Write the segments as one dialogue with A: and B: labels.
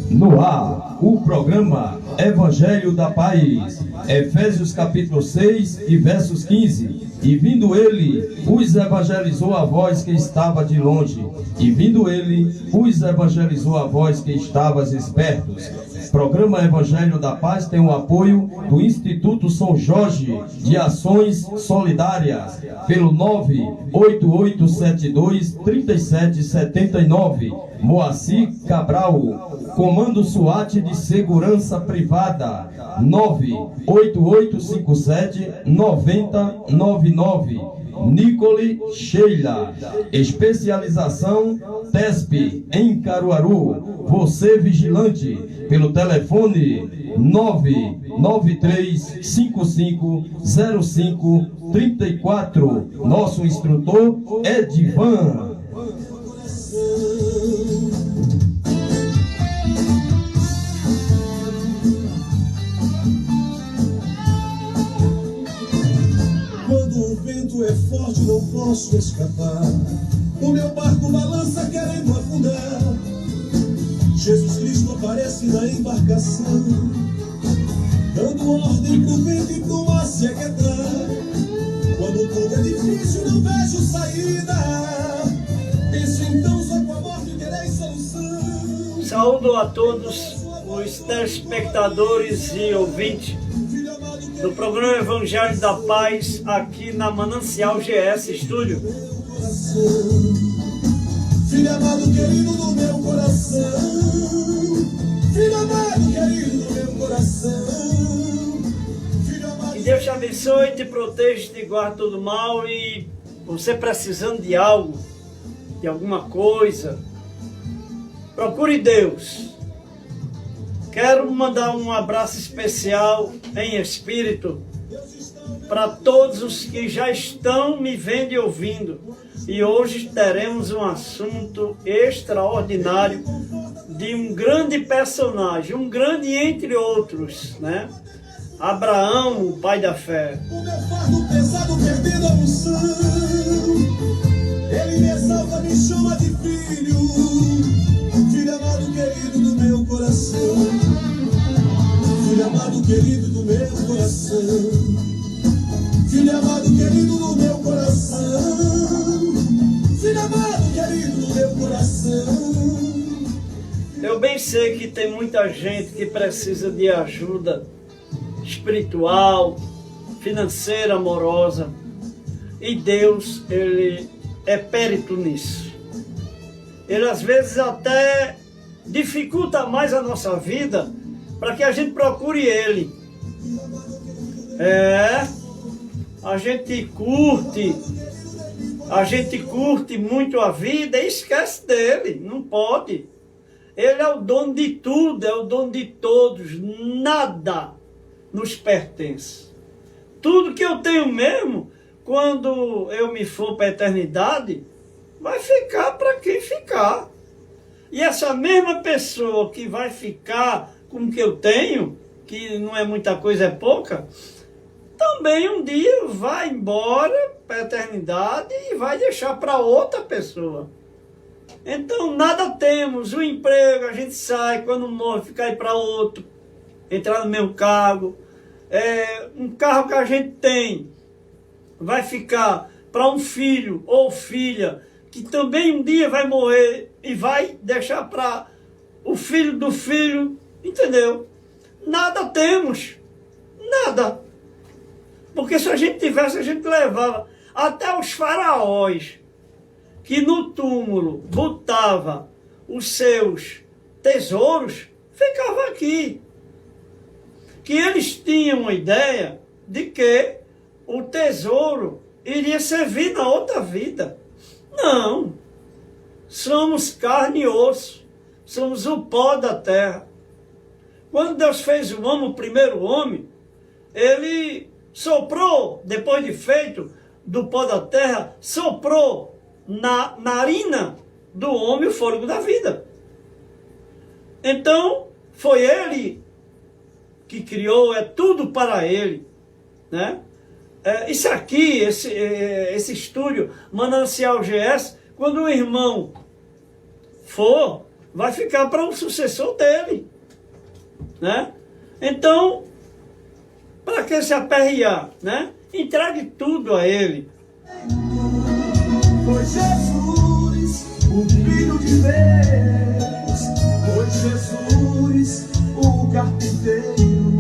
A: No ar, o programa Evangelho da Paz, Efésios capítulo 6 e versos 15. E vindo ele, os evangelizou a vós que estava de longe. E vindo ele, os evangelizou a vós que estavas espertos. Programa Evangelho da Paz tem o apoio do Instituto São Jorge de Ações Solidárias, pelo 98872-3779. Moacir Cabral, Comando SWAT de Segurança Privada, 98857-9099. Nicole Sheila, especialização TESP em Caruaru. Você vigilante, pelo telefone 993550534. Nosso instrutor é Divan.
B: Quando o vento é forte, não posso escapar. O meu barco balança querendo afundar. Jesus Cristo aparece na embarcação, dando ordem pro vento e pro mar se aquietar. Quando tudo é difícil, não vejo saída. Penso então só com a morte terei solução.
C: Saúdo a todos os telespectadores e ouvintes do programa Evangelho da Paz, aqui na Manancial GS Estúdio.
B: Filho amado querido do meu coração, filho amado querido do meu coração.
C: Que Deus te abençoe, te proteja, te guarde todo mal. E você precisando de algo, de alguma coisa, procure Deus. Quero mandar um abraço especial em espírito para todos os que já estão me vendo e ouvindo. E hoje teremos um assunto extraordinário de um grande personagem, um grande entre outros, né? Abraão, o pai da fé.
B: O meu fardo pesado perdendo a unção, ele me exalta, me chama de filho, filho amado querido do meu coração, filho amado querido do meu coração, filho amado querido do meu coração, filho amado querido do meu coração.
C: Eu bem sei que tem muita gente que precisa de ajuda espiritual, financeira, amorosa, e Deus, Ele é périto nisso. Ele às vezes até dificulta mais a nossa vida para que a gente procure Ele. A gente curte muito a vida e esquece dele, não pode. Ele é o dono de tudo, é o dono de todos, nada nos pertence. Tudo que eu tenho mesmo, quando eu me for para a eternidade, vai ficar para quem ficar. E essa mesma pessoa que vai ficar com o que eu tenho, que não é muita coisa, é pouca, também um dia vai embora para a eternidade e vai deixar para outra pessoa. Então nada temos, o emprego a gente sai, quando morre fica aí para outro, entrar no mesmo cargo. Um carro que a gente tem vai ficar para um filho ou filha que também um dia vai morrer e vai deixar para o filho do filho, entendeu? Nada temos, nada. Porque se a gente tivesse, a gente levava. Até os faraós, que no túmulo botava os seus tesouros, ficavam aqui. Que eles tinham a ideia de que o tesouro iria servir na outra vida. Não. Somos carne e osso. Somos o pó da terra. Quando Deus fez o homem, o primeiro homem, Ele soprou, depois de feito, do pó da terra, soprou na narina do homem o fôlego da vida. Então, foi Ele que criou, é tudo para Ele, né? Isso aqui, esse estúdio, Manancial GS, quando o irmão for, vai ficar para o sucessor dele, né? Então, para que se aperrear, né? Entregue tudo a ele.
B: Foi Jesus, o Filho de Deus, foi Jesus, o carpinteiro.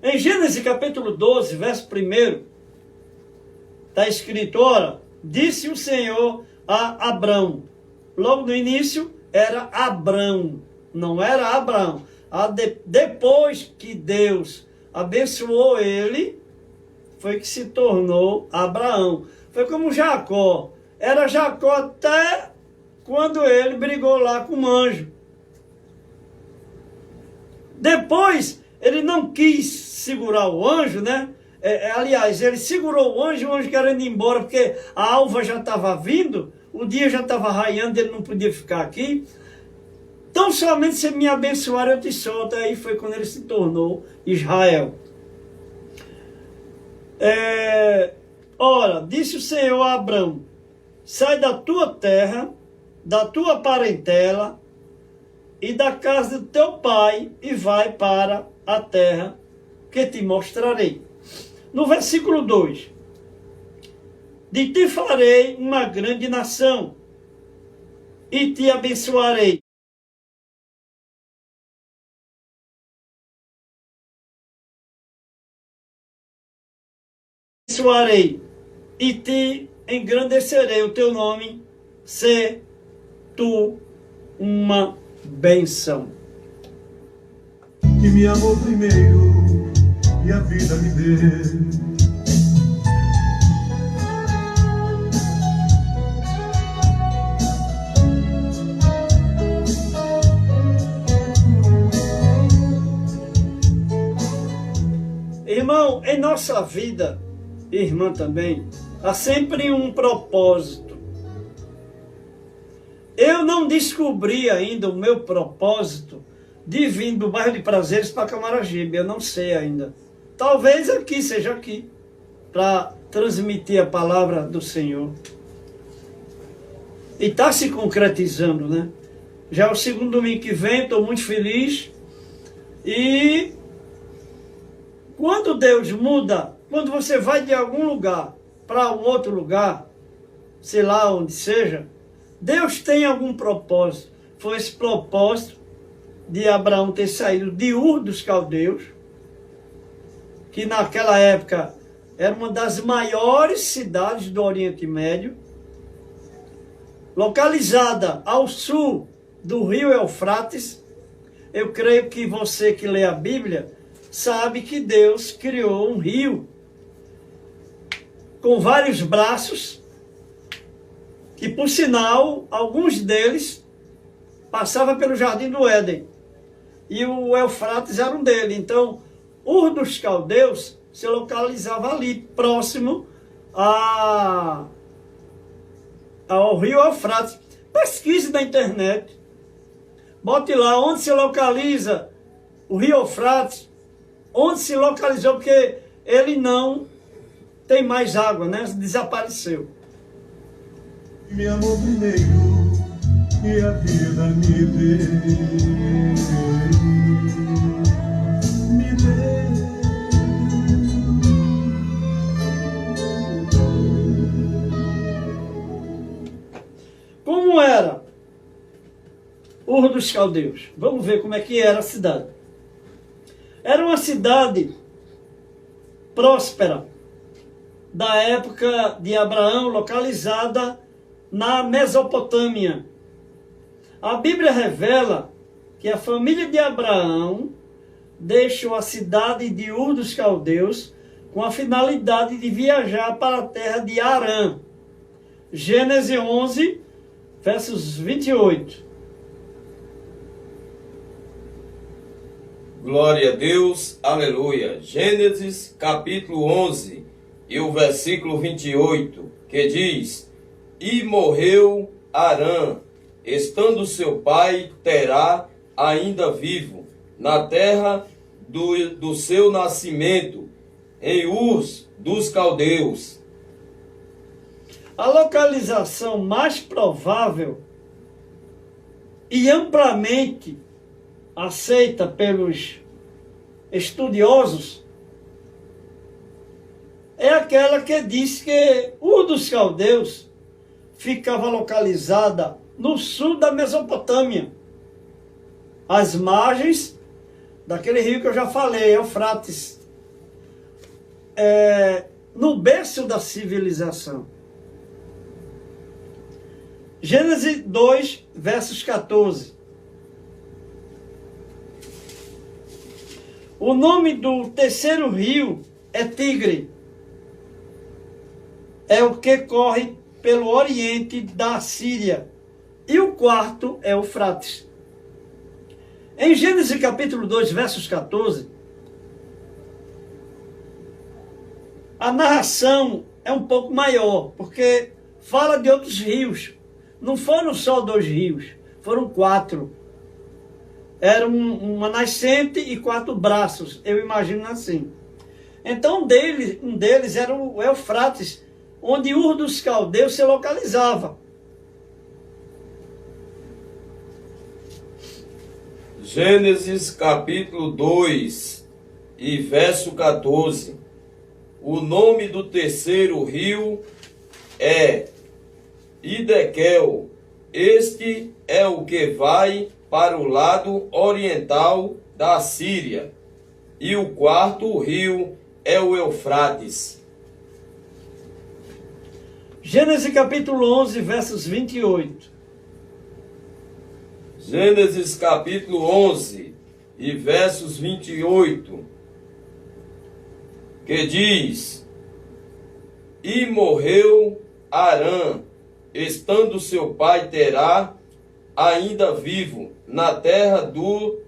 C: Em Gênesis capítulo 12, verso 1, está escrito, ora, disse o Senhor a Abrão. Logo no início era Abrão, não era Abraão. Depois que Deus abençoou ele, foi que se tornou Abraão. Foi como Jacó. Era Jacó até quando ele brigou lá com o anjo. Depois, ele não quis segurar o anjo, né? Aliás, ele segurou o anjo querendo ir embora, porque a alva já estava vindo, o dia já estava raiando, ele não podia ficar aqui. Então, somente se me abençoar, eu te solto. Aí foi quando ele se tornou Israel. Ora, disse o Senhor a Abrão, sai da tua terra, da tua parentela e da casa do teu pai e vai para a terra que te mostrarei. No versículo 2, de ti farei uma grande nação e te abençoarei. Abençoarei e te engrandecerei o teu nome, se tu uma bênção.
B: Que me amou primeiro e a vida me deu.
C: Irmão, em nossa vida, irmã também, há sempre um propósito. Eu não descobri ainda o meu propósito de vir do bairro de Prazeres para Camaragibe, eu não sei ainda. Talvez aqui, seja aqui, para transmitir a palavra do Senhor. E está se concretizando, né? Já é o segundo domingo que vem, estou muito feliz. E quando Deus muda, quando você vai de algum lugar para um outro lugar, sei lá onde seja, Deus tem algum propósito. Foi esse propósito de Abraão ter saído de Ur dos Caldeus, que naquela época era uma das maiores cidades do Oriente Médio, localizada ao sul do rio Eufrates. Eu creio que você que lê a Bíblia sabe que Deus criou um rio com vários braços, que por sinal, alguns deles passavam pelo Jardim do Éden, e o Eufrates era um deles. Então, Ur dos Caldeus se localizava ali, próximo ao rio Eufrates. Pesquise na internet, bote lá onde se localiza o rio Eufrates, onde se localizou, porque ele não tem mais água, né? Desapareceu.
B: Me amou primeiro e a vida me deu. Me deu.
C: Como era Ur dos Caldeus? Vamos ver como é que era a cidade. Era uma cidade próspera, da época de Abraão, localizada na Mesopotâmia. A Bíblia revela que a família de Abraão deixou a cidade de Ur dos Caldeus com a finalidade de viajar para a terra de Harã. Gênesis 11, versos 28.
A: Glória a Deus, aleluia. Gênesis capítulo 11 e o versículo 28, que diz: E morreu Harã, estando seu pai Terá ainda vivo, na terra do seu nascimento, em Ur dos Caldeus.
C: A localização mais provável e amplamente aceita pelos estudiosos é aquela que diz que Ur dos Caldeus ficava localizada no sul da Mesopotâmia, às margens daquele rio que eu já falei, Eufrates, no berço da civilização. Gênesis 2, versos 14. O nome do terceiro rio é Tigre. É o que corre pelo oriente da Síria. E o quarto é Eufrates. Em Gênesis capítulo 2, versos 14, a narração é um pouco maior, porque fala de outros rios. Não foram só 2 rios, foram 4. Era uma nascente e 4 braços, eu imagino assim. Então um deles era o Eufrates, onde Ur dos Caldeus se localizava.
A: Gênesis capítulo 2 e verso 14. O nome do terceiro rio é Idequel. Este é o que vai para o lado oriental da Síria. E o quarto rio é o Eufrates.
C: Gênesis capítulo 11, versos 28.
A: Gênesis capítulo 11 e versos 28, que diz: E morreu Arã, estando seu pai Terá ainda vivo, na terra do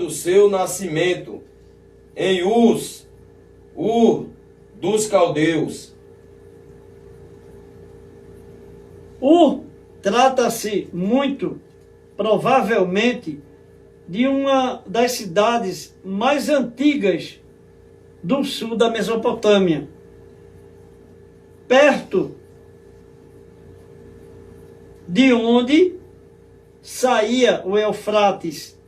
A: seu nascimento, em Ur dos Caldeus.
C: Ur trata-se muito, provavelmente, de uma das cidades mais antigas do sul da Mesopotâmia, perto de onde saía o Eufrates.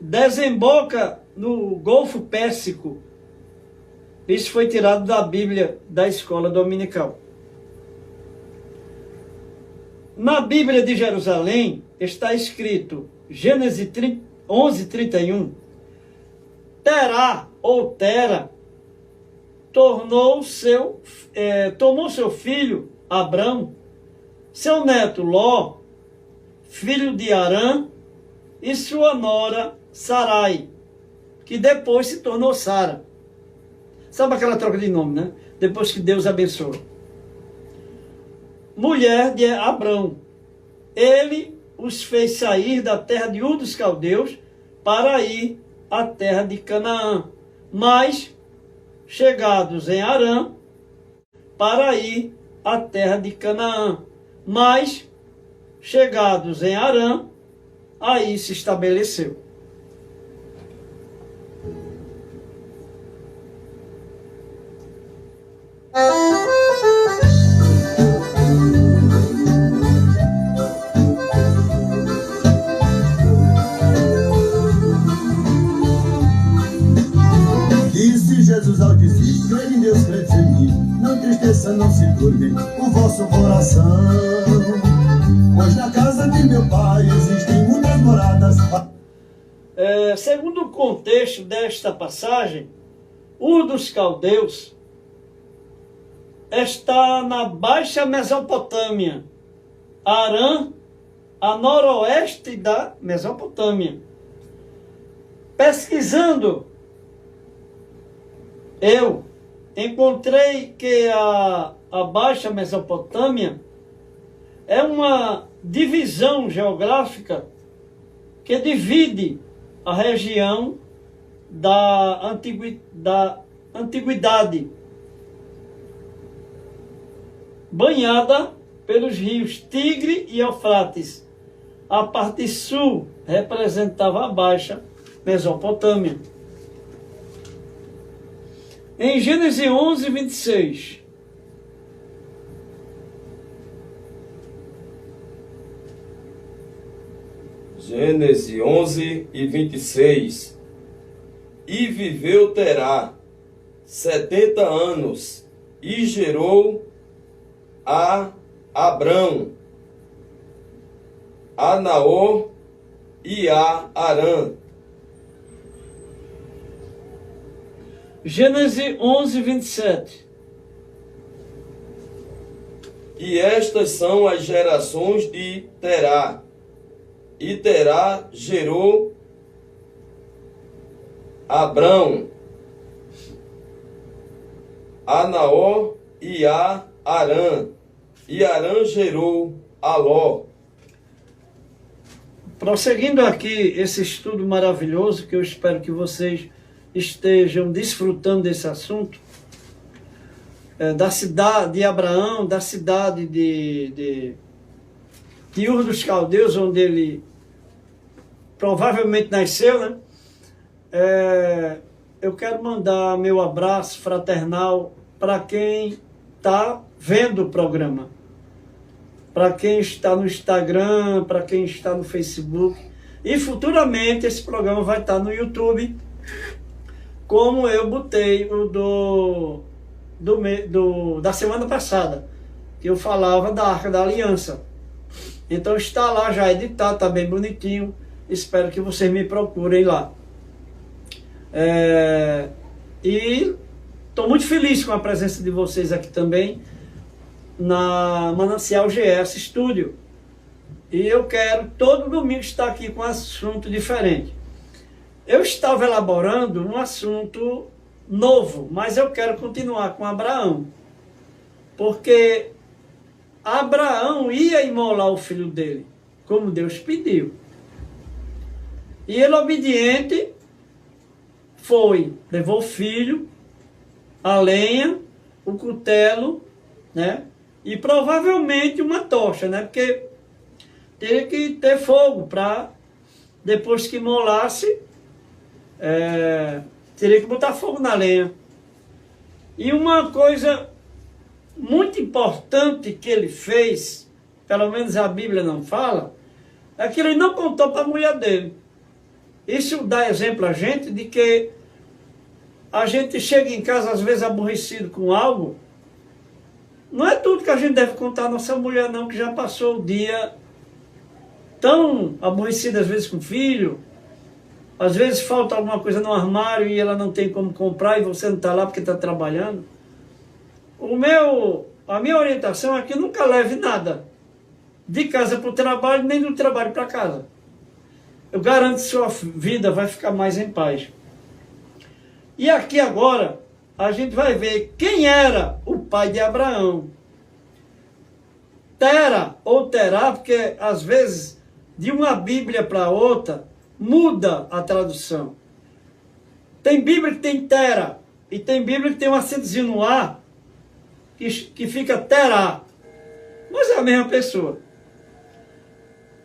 C: Desemboca no Golfo Pérsico. Isso foi tirado da Bíblia da escola dominical. Na Bíblia de Jerusalém está escrito, Gênesis 11, 31, Terá ou Tera tomou seu filho Abrão, seu neto Ló, filho de Arã, e sua nora Sarai, que depois se tornou Sara. Sabe aquela troca de nome, né? Depois que Deus abençoou. Mulher de Abrão. Ele os fez sair da terra de Ur dos Caldeus para ir à terra de Canaã. Mas, chegados em Arã, para ir à terra de Canaã. Mas, chegados em Arã, aí se estabeleceu.
B: Jesus ao discípulo, crê em Deus, crê em mim. Não entristeça, não se turbe o vosso coração, pois na casa de meu pai existem muitas moradas.
C: Segundo o contexto desta passagem, Ur dos Caldeus está na Baixa Mesopotâmia, Arã, a noroeste da Mesopotâmia. Pesquisando, eu encontrei que a Baixa Mesopotâmia é uma divisão geográfica que divide a região da antiguidade, banhada pelos rios Tigre e Eufrates. A parte sul representava a Baixa Mesopotâmia. Em Gênesis 11, 26,
A: Gênesis 11 e 26. E viveu Terá 70 anos e gerou a Abrão, a Naor e a Arã.
C: Gênesis 11, 27.
A: E estas são as gerações de Terá. E Terá gerou Abrão, a Naor e a Arã. E Arã gerou a Ló.
C: Prosseguindo aqui esse estudo maravilhoso, que eu espero que vocês estejam desfrutando desse assunto, da cidade de Abraão, da cidade de Ur dos Caldeus, onde ele provavelmente nasceu, né? Eu quero mandar meu abraço fraternal para quem está vendo o programa, para quem está no Instagram, para quem está no Facebook, e futuramente esse programa vai estar no YouTube, como eu botei o da semana passada, que eu falava da Arca da Aliança. Então está lá já editado, está bem bonitinho. Espero que vocês me procurem lá. E estou muito feliz com a presença de vocês aqui também na Manancial GS Studio. E eu quero todo domingo estar aqui com um assunto diferente. Eu estava elaborando um assunto novo, mas eu quero continuar com Abraão, porque Abraão ia imolar o filho dele, como Deus pediu. E ele, obediente, foi, levou o filho, a lenha, o cutelo, né? E provavelmente uma tocha, né? Porque teria que ter fogo para, depois que imolasse, teria que botar fogo na lenha. E uma coisa muito importante que ele fez, pelo menos a Bíblia não fala, é que ele não contou para a mulher dele. Isso dá exemplo a gente de que a gente chega em casa às vezes aborrecido com algo. Não é tudo que a gente deve contar à nossa mulher não, que já passou o dia tão aborrecida às vezes com o filho. Às vezes falta alguma coisa no armário e ela não tem como comprar e você não está lá porque está trabalhando. A minha orientação é que nunca leve nada de casa para o trabalho, nem do trabalho para casa. Eu garanto que sua vida vai ficar mais em paz. E aqui agora, a gente vai ver quem era o pai de Abraão. Tera ou Terá, porque às vezes, de uma Bíblia para outra, muda a tradução. Tem Bíblia que tem Tera, e tem Bíblia que tem um acentozinho no A, que fica Terá. Mas é a mesma pessoa.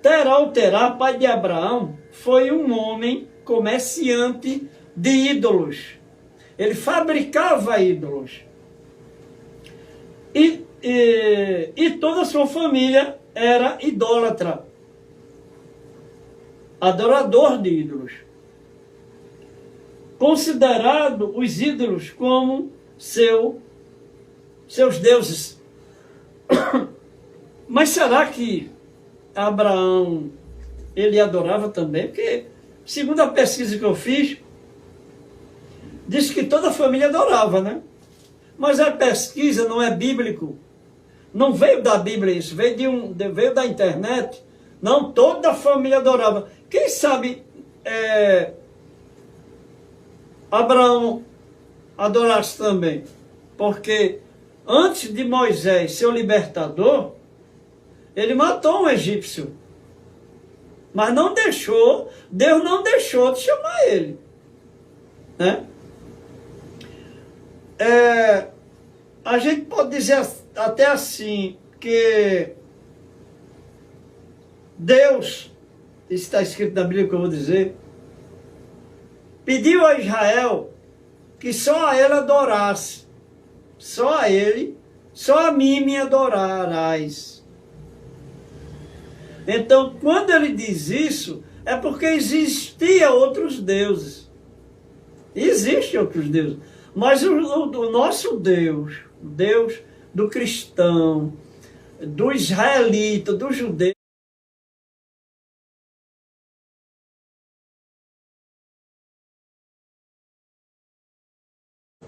C: Terá ou Terá, pai de Abraão, foi um homem comerciante de ídolos. Ele fabricava ídolos. E toda a sua família era idólatra. Adorador de ídolos. Considerado os ídolos como seus deuses. Mas será que Abraão, ele adorava também? Porque, segundo a pesquisa que eu fiz, diz que toda a família adorava, né? Mas a pesquisa não é bíblico. Não veio da Bíblia isso, veio da internet. Não, toda a família adorava. Quem sabe Abraão adorasse também? Porque antes de Moisés ser o libertador, ele matou um egípcio. Mas não deixou, Deus não deixou de chamar ele. Né? A gente pode dizer até assim, que Deus, isso está escrito na Bíblia que eu vou dizer, pediu a Israel que só a ele adorasse, só a ele, só a mim me adorarás. Então, quando ele diz isso, É porque existia outros deuses. Existem outros deuses. Mas o nosso Deus, o Deus do cristão, do israelita, do judeu,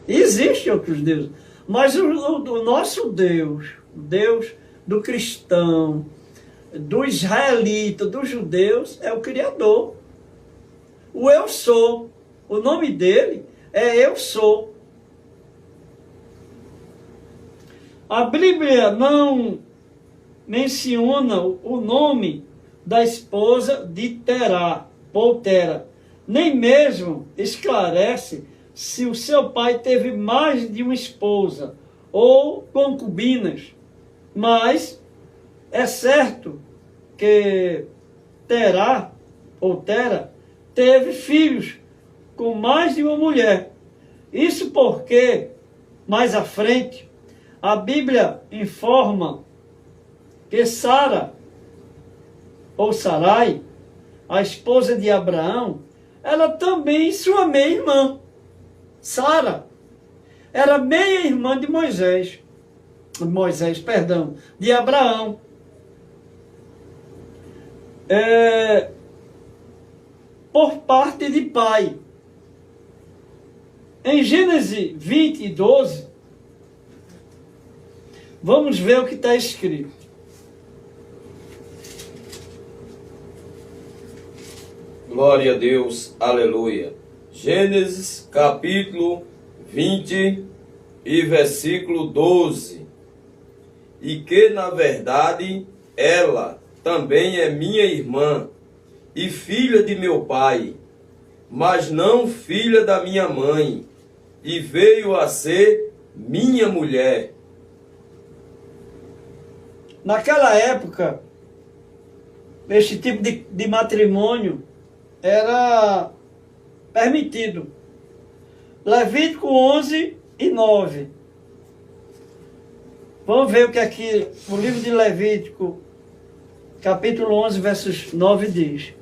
C: existem outros deuses. Mas o nosso Deus, o Deus do cristão, do israelita, dos judeus, é o Criador. O Eu Sou. O nome dele é Eu Sou. A Bíblia não menciona o nome da esposa de Terá, ou Tera, nem mesmo esclarece se o seu pai teve mais de uma esposa ou concubinas, mas é certo que Terá, ou Tera, teve filhos com mais de uma mulher. Isso porque, mais à frente, a Bíblia informa que Sara, ou Sarai, a esposa de Abraão, ela também sua meia-irmã. Sara era meia-irmã de de Abraão. Por parte de pai. Em Gênesis 20 e 12, vamos ver o que está escrito.
A: Glória a Deus, aleluia. Gênesis capítulo 20 e versículo 12. E que na verdade ela também é minha irmã e filha de meu pai, mas não filha da minha mãe, e veio a ser minha mulher.
C: Naquela época, este tipo de matrimônio era permitido. Levítico 11 e 9. Vamos ver o que aqui o livro de Levítico, capítulo 11, versos 9 diz.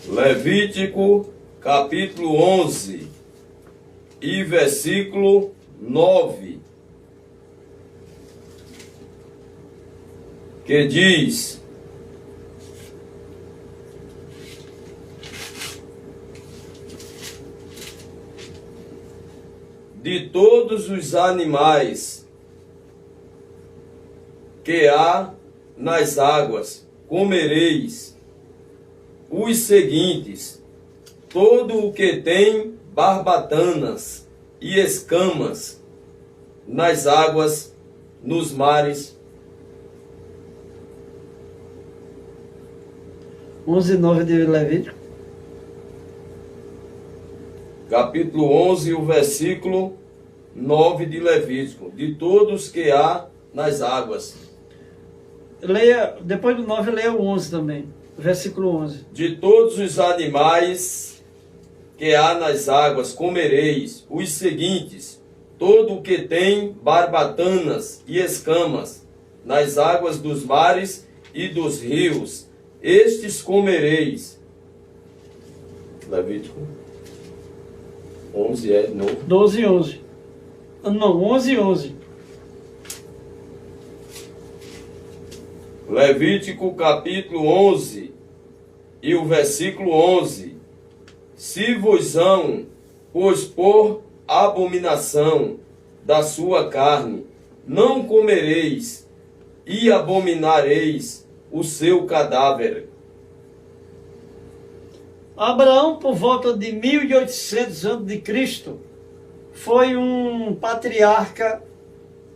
A: Levítico capítulo 11 e versículo 9, que diz: de todos os animais que há nas águas comereis os seguintes: todo o que tem barbatanas e escamas nas águas, nos mares.
C: 11:9 de Levítico.
A: Capítulo 11, o versículo 9 de Levítico. De todos que há nas águas.
C: Leia, depois do 9, leia o 11 também. Versículo 11.
A: De todos os animais que há nas águas comereis os seguintes: todo o que tem barbatanas e escamas nas águas dos mares e dos rios, estes comereis. Levítico 11 é novo.
C: 12 e 11. Não, 11 e 11.
A: Levítico capítulo 11 e o versículo 11. Se vos hão, pois por abominação da sua carne, não comereis e abominareis o seu cadáver.
C: Abraão, por volta de 1800 a.C., foi um patriarca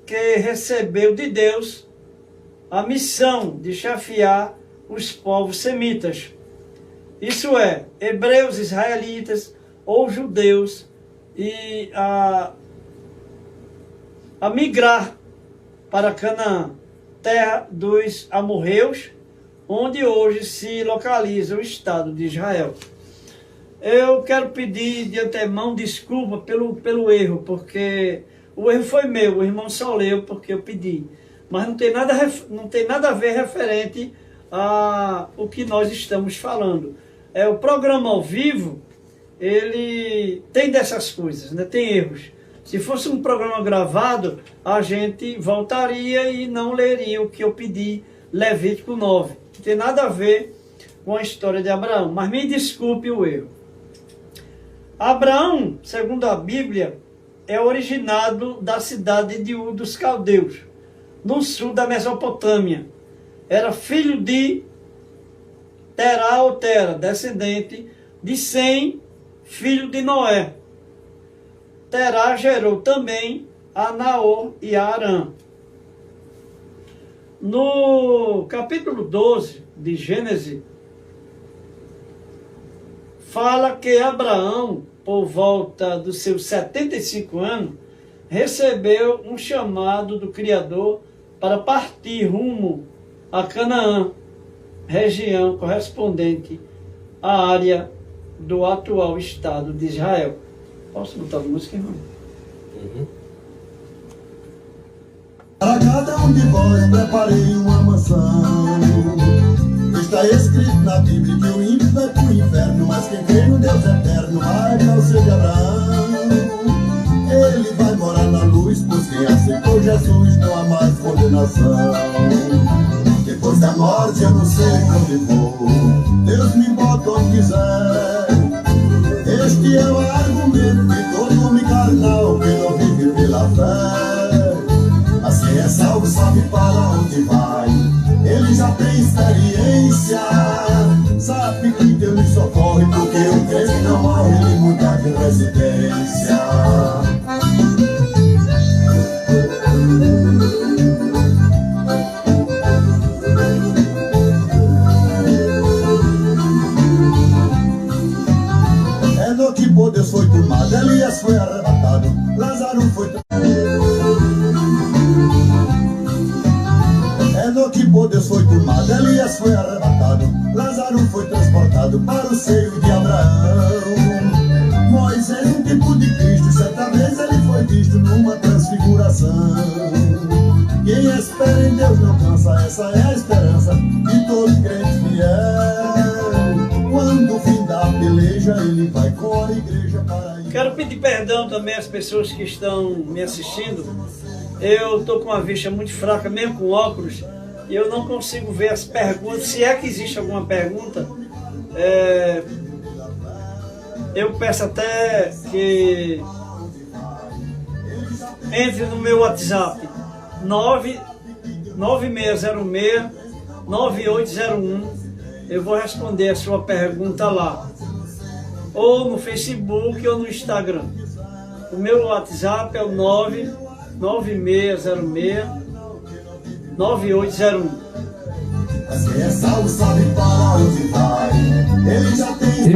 C: que recebeu de Deus a missão de chefiar os povos semitas. Isso é, hebreus, israelitas ou judeus, e a migrar para Canaã, terra dos amorreus, onde hoje se localiza o Estado de Israel. Eu quero pedir de antemão desculpa pelo erro, porque o erro foi meu, o irmão só leu porque eu pedi. mas não tem nada a ver referente a o que nós estamos falando. O programa ao vivo, ele tem dessas coisas, né? Tem erros. Se fosse um programa gravado, a gente voltaria e não leria o que eu pedi, Levítico 9. Não tem nada a ver com a história de Abraão, mas me desculpe o erro. Abraão, segundo a Bíblia, é originado da cidade de Ur dos Caldeus, no sul da Mesopotâmia. Era filho de Terá ou Tera, descendente de Sem, filho de Noé. Terá gerou também a Naor e a Arã. No capítulo 12 de Gênesis, fala que Abraão, por volta dos seus 75 anos, recebeu um chamado do Criador para partir rumo a Canaã, região correspondente à área do atual Estado de Israel. Posso botar a música, irmão?
B: Para cada um de vós preparei uma mansão. Está escrito na Bíblia que o ímpio vai para o inferno, mas quem crê no Deus eterno vai ao seu de Abraão. Ele vai morar na luz, pois quem aceitou Jesus não há mais condenação. Depois da morte eu não sei onde vou, Deus me bota onde quiser. Este é o argumento de todo homem carnal que não vive pela fé. Mas quem é salvo sabe para onde vai, ele já tem experiência. Sabe que Deus lhe socorre, porque o crente não morre, ele muda de residência. Deus foi tomado, Elias foi arrebatado, Lázaro foi Deus foi tomado, Elias foi arrebatado, Lázaro foi transportado para o seio de Abraão. Moisés, um tipo de Cristo, certa vez ele foi visto numa transfiguração. Quem espera em Deus não cansa, essa é a esperança de todo crente fiel. Quando o fim da peleja, ele vai com a igreja para ir.
C: Quero pedir perdão também às pessoas que estão me assistindo. Eu estou com a vista muito fraca, mesmo com óculos, e eu não consigo ver as perguntas. Se é que existe alguma pergunta, eu peço até que entre no meu WhatsApp 9606-9801. Eu vou responder a sua pergunta lá, ou no Facebook ou no Instagram. O meu WhatsApp é o 99606-9801.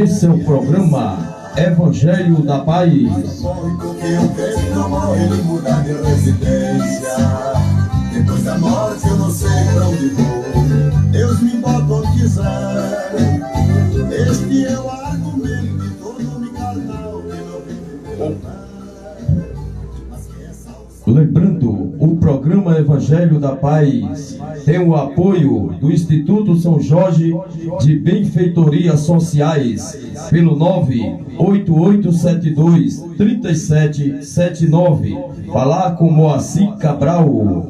A: Esse é o programa Evangelho da Paz.
B: Porque o crente não morre, ele muda de residência. Depois da morte eu não sei pra onde vou, Deus me bota onde quiser. Este é o argumento de todo homem carnal que não vive.
A: Lembrando, o programa Evangelho da Paz tem o apoio do Instituto São Jorge de Benfeitorias Sociais pelo 98872-3779. Falar com Moacir Cabral.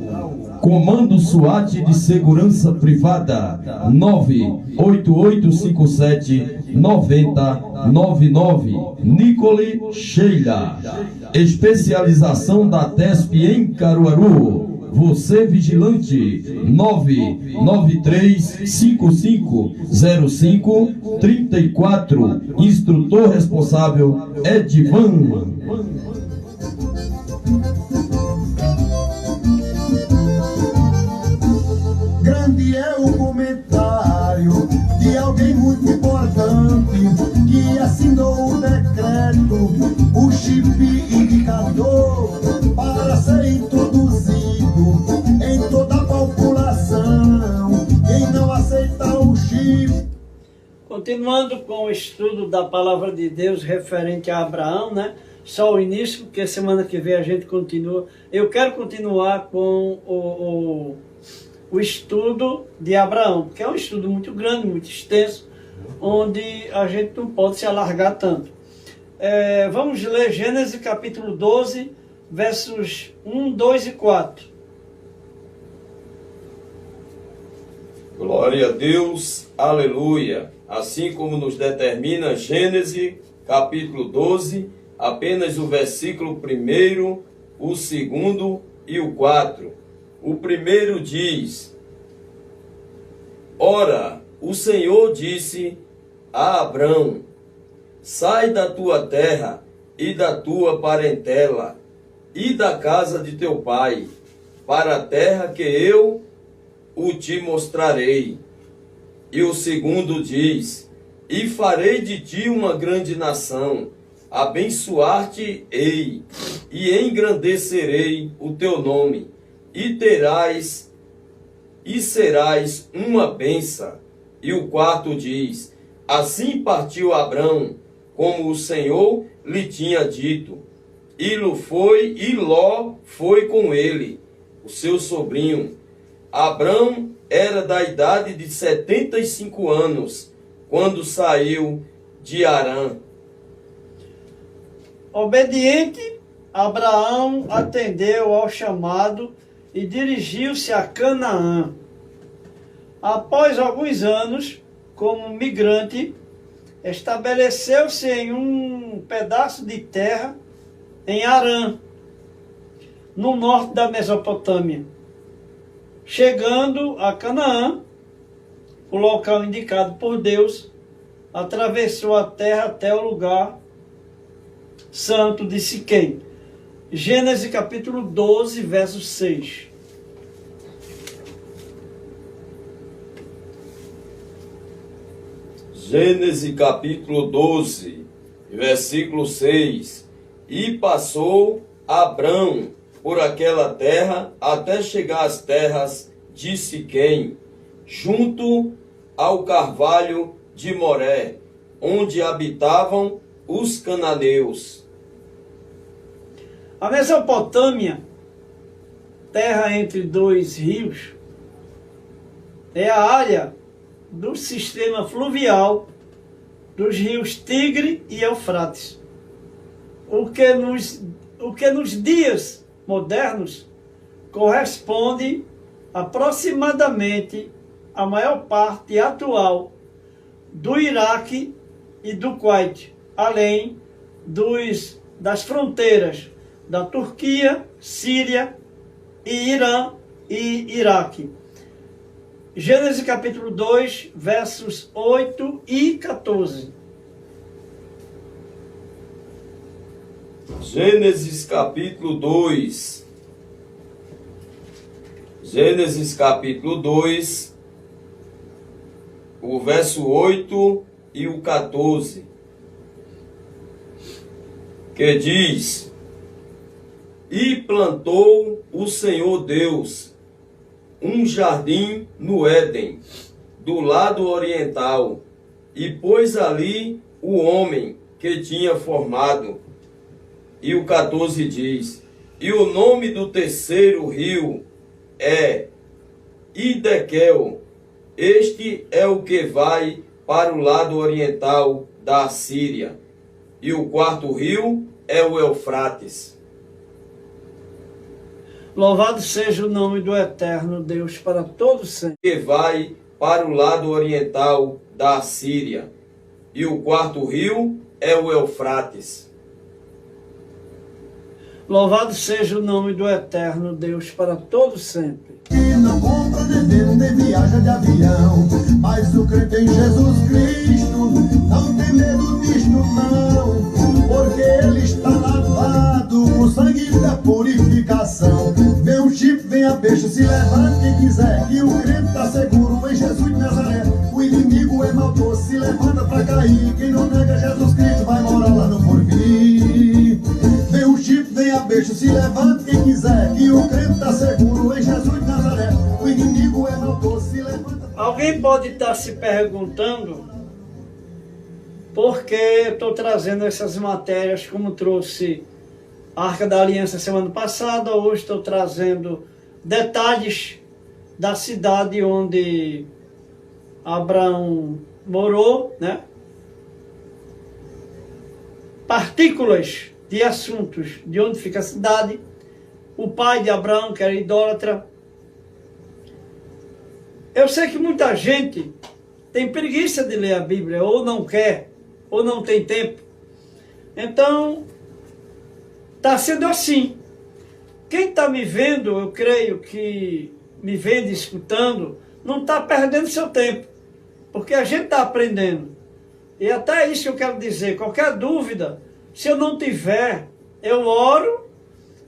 A: Comando SWAT de Segurança Privada 98857-9099. Nicole Sheila. Especialização da TESP em Caruaru. Você vigilante 993550534. Instrutor responsável Edvan.
B: Grande é o comentário de alguém muito importante que assinou o decreto, o chip indicador para ser introduzido em toda a população. Quem não aceitar o chip.
C: Continuando com o estudo da palavra de Deus referente a Abraão, né? só o início, porque semana que vem a gente continua. Eu quero continuar com o estudo de Abraão, porque é um estudo muito grande, muito extenso, onde a gente não pode se alargar tanto. Vamos ler Gênesis capítulo 12, versos 1, 2 e 4.
A: Glória a Deus, aleluia. Assim como nos determina Gênesis capítulo 12, apenas o versículo 1, o 2 e o 4. O primeiro diz: Ora, o Senhor disse a Abrão: sai da tua terra e da tua parentela e da casa de teu pai, para a terra que eu o te mostrarei. E o segundo diz: e farei de ti uma grande nação, abençoar-te-ei, e engrandecerei o teu nome, e serás uma bênção. E o quarto diz: assim partiu Abrão, como o Senhor lhe tinha dito, e Ló foi com ele, o seu sobrinho. Abrão era da idade de 75 anos, quando saiu de Harã.
C: Obediente, Abraão atendeu ao chamado e dirigiu-se a Canaã. Após alguns anos, como migrante, estabeleceu-se em um pedaço de terra em Harã, no norte da Mesopotâmia. Chegando a Canaã, o local indicado por Deus, atravessou a terra até o lugar santo de Siquém. Gênesis capítulo 12, verso 6.
A: Gênesis capítulo 12, versículo 6. E passou Abrão por aquela terra até chegar às terras de Siquém, junto ao carvalho de Moré, onde habitavam os cananeus.
C: A Mesopotâmia, terra entre dois rios, é a área do sistema fluvial dos rios Tigre e Eufrates. O que nos dias modernos corresponde aproximadamente à maior parte atual do Iraque e do Kuwait, além das fronteiras da Turquia, Síria, e Irã e Iraque. Gênesis capítulo 2, versos 8 e 14.
A: Gênesis capítulo 2. Gênesis capítulo 2, o verso 8 e o 14. Que diz: e plantou o Senhor Deus um jardim no Éden, do lado oriental, e pôs ali o homem que tinha formado. E o 14 diz: e o nome do terceiro rio é Idequel. Este é o que vai para o lado oriental da Síria. E o quarto rio é o Eufrates.
C: Louvado seja o nome do Eterno Deus para todos sempre.
A: Que vai para o lado oriental da Síria. E o quarto rio é o Eufrates.
C: Louvado seja o nome do Eterno Deus para todos sempre.
B: E não compra, nem vende, nem viaja de avião, mas o crente em Jesus Cristo não tem medo disto não, porque ele está lavado com o sangue da purificação. Vem o chifre, vem a peixe, se levanta quem quiser, que o crente está seguro em Jesus de Nazaré. O inimigo é maldoso, se levanta para cair, quem não nega Jesus Cristo vai morar lá no porvir. Vem o chifre, vem a peixe, se levanta quem quiser, que o crente está seguro em Jesus de Nazaré. O inimigo é maldoso, se levanta.
C: Alguém pode estar se perguntando porque estou trazendo essas matérias, como trouxe a Arca da Aliança semana passada, hoje estou trazendo detalhes da cidade onde Abraão morou, né? Partículas de assuntos de onde fica a cidade, o pai de Abraão, que era idólatra. Eu sei que muita gente tem preguiça de ler a Bíblia, ou não quer, ou não tem tempo. Então, está sendo assim. Quem está me vendo, eu creio que me vendo, escutando, não está perdendo seu tempo, porque a gente está aprendendo. E até isso que eu quero dizer, qualquer dúvida, se eu não tiver, eu oro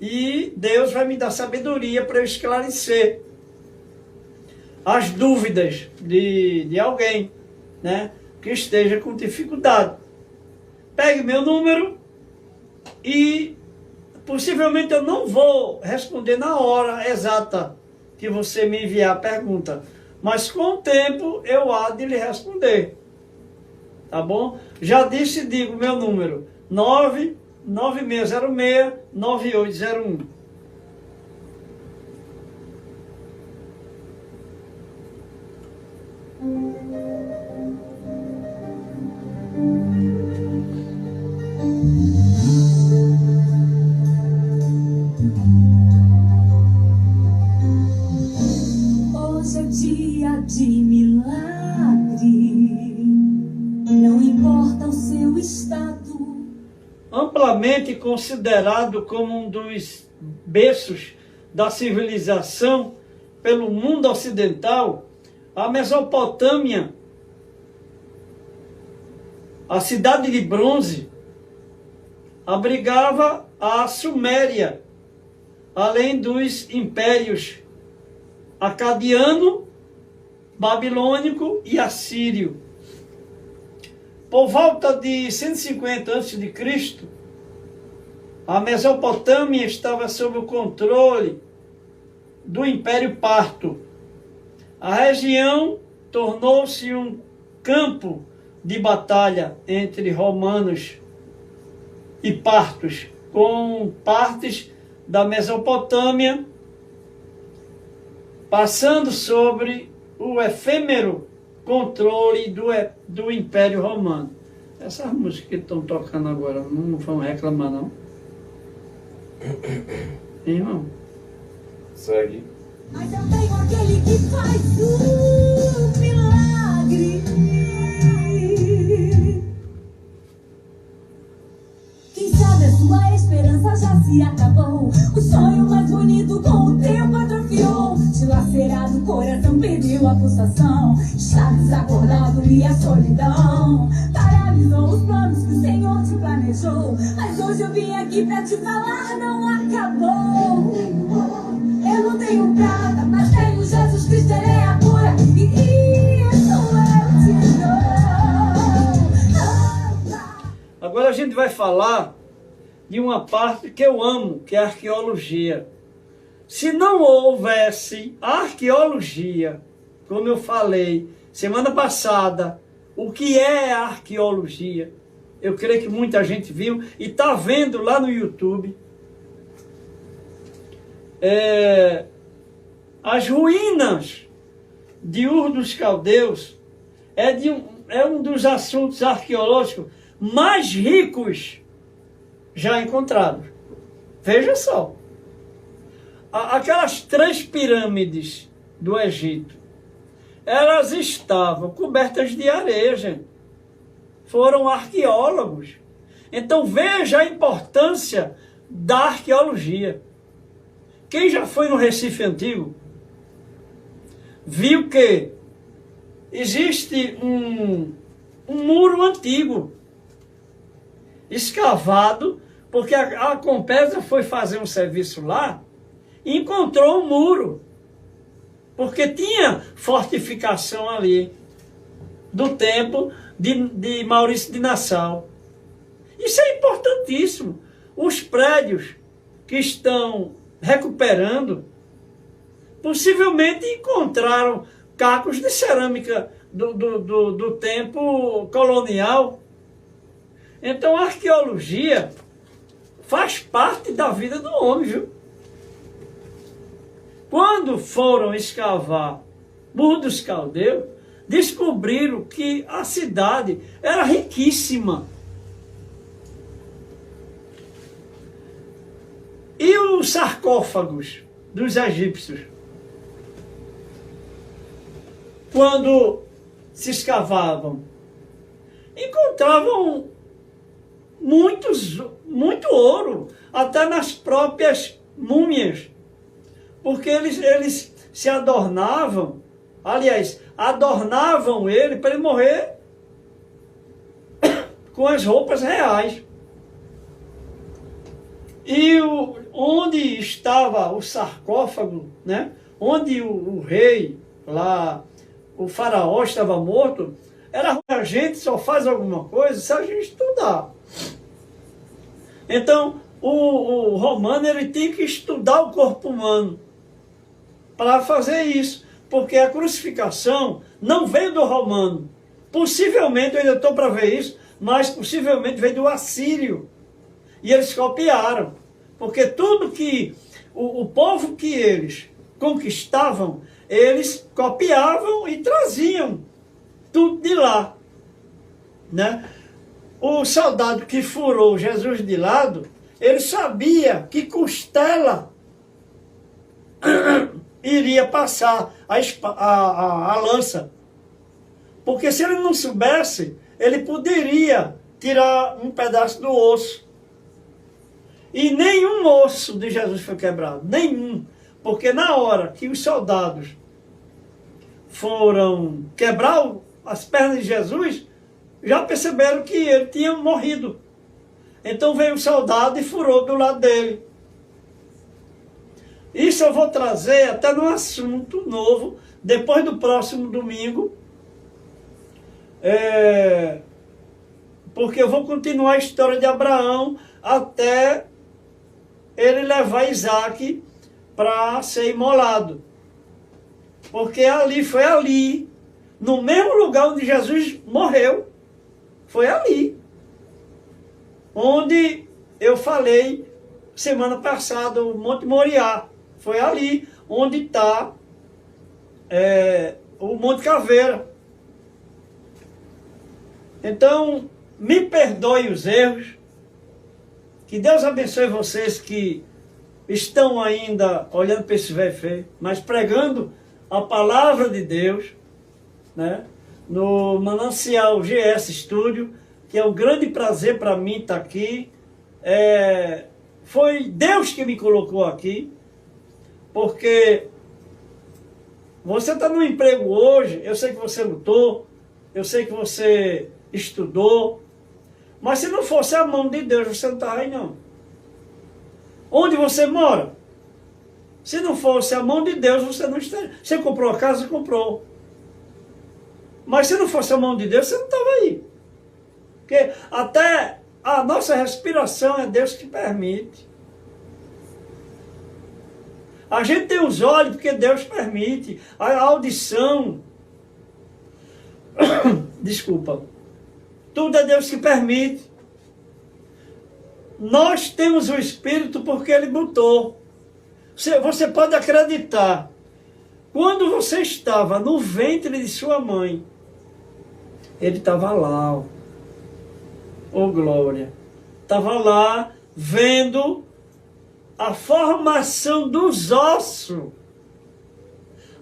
C: e Deus vai me dar sabedoria para eu esclarecer as dúvidas de alguém, né, que esteja com dificuldade. Pegue meu número e possivelmente eu não vou responder na hora exata que você me enviar a pergunta, mas com o tempo eu há de lhe responder. Tá bom? Já disse e digo meu número, 99606-9801.
D: Hoje é dia de milagre, não importa o seu estado.
C: Amplamente considerado como um dos berços da civilização pelo mundo ocidental, a Mesopotâmia, a cidade de bronze, abrigava a Suméria, além dos impérios acadiano, babilônico e assírio. Por volta de 150 a.C., a Mesopotâmia estava sob o controle do Império Parto. A região tornou-se um campo de batalha entre romanos e partos, com partes da Mesopotâmia passando sobre o efêmero controle do Império Romano. Essas músicas que estão tocando agora não vão reclamar, não? Irmão?
A: Segue.
D: Mas eu tenho aquele que faz o milagre. Quem sabe a sua esperança já se acabou. O sonho mais bonito com o tempo atrofiou. Dilacerado o coração perdeu a pulsação. Está desacordado e a solidão paralisou os planos que o Senhor te planejou. Mas hoje eu vim aqui pra te falar, não acabou. Eu não tenho prata, mas tenho Jesus Cristo, Ele é a cura. E isso eu te dou.
C: Agora a gente vai falar de uma parte que eu amo, que é a arqueologia. Se não houvesse arqueologia, como eu falei semana passada, o que é a arqueologia? Eu creio que muita gente viu e está vendo lá no YouTube. As ruínas de Ur dos Caldeus é um dos assuntos arqueológicos mais ricos já encontrados. Veja só. Aquelas 3 pirâmides do Egito, elas estavam cobertas de areia, gente. Foram arqueólogos. Então veja a importância da arqueologia. Quem já foi no Recife Antigo, viu que existe um muro antigo, escavado, porque a Compesa foi fazer um serviço lá, e encontrou um muro, porque tinha fortificação ali, do tempo de Maurício de Nassau. Isso é importantíssimo. Os prédios que estão recuperando, possivelmente encontraram cacos de cerâmica do tempo colonial, Então a arqueologia faz parte da vida do homem, viu? Quando foram escavar Ur dos Caldeus, descobriram que a cidade era riquíssima. E os sarcófagos dos egípcios? Quando se escavavam, encontravam muito ouro, até nas próprias múmias, porque eles se adornavam, aliás, adornavam ele para ele morrer com as roupas reais. E onde estava o sarcófago, né? Onde o rei lá, o faraó estava morto, era a gente só faz alguma coisa se a gente estudar. Então, o romano ele tinha que estudar o corpo humano para fazer isso, porque a crucificação não veio do romano. Possivelmente, eu ainda estou para ver isso, mas possivelmente veio do assírio. E eles copiaram, porque tudo que o povo que eles conquistavam, eles copiavam e traziam tudo de lá, né? O soldado que furou Jesus de lado, ele sabia que costela iria passar a lança, porque se ele não soubesse, ele poderia tirar um pedaço do osso. E nenhum osso de Jesus foi quebrado, nenhum, porque na hora que os soldados foram quebrar as pernas de Jesus, já perceberam que ele tinha morrido. Então veio o soldado e furou do lado dele. Isso eu vou trazer até num assunto novo, depois do próximo domingo, porque eu vou continuar a história de Abraão até ele levar Isaac para ser imolado. Porque foi ali, no mesmo lugar onde Jesus morreu, foi ali. Onde eu falei semana passada, o Monte Moriá. Foi ali onde está o Monte Caveira. Então, me perdoe os erros. Que Deus abençoe vocês que estão ainda olhando para esse velho feio, mas pregando a palavra de Deus, né? No Manancial GS Studio, que é um grande prazer para mim estar aqui. Foi Deus que me colocou aqui, porque você está no emprego hoje, eu sei que você lutou, eu sei que você estudou, mas se não fosse a mão de Deus, você não estava aí não. Onde você mora? Se não fosse a mão de Deus, você não estaria. Você comprou a casa? Comprou. Mas se não fosse a mão de Deus, você não estava aí. Porque até a nossa respiração é Deus que permite. A gente tem os olhos porque Deus permite. A audição. Desculpa. Tudo é Deus que permite. Nós temos o Espírito porque Ele botou. Você pode acreditar. Quando você estava no ventre de sua mãe, Ele estava lá, ó glória. Estava lá vendo a formação dos ossos,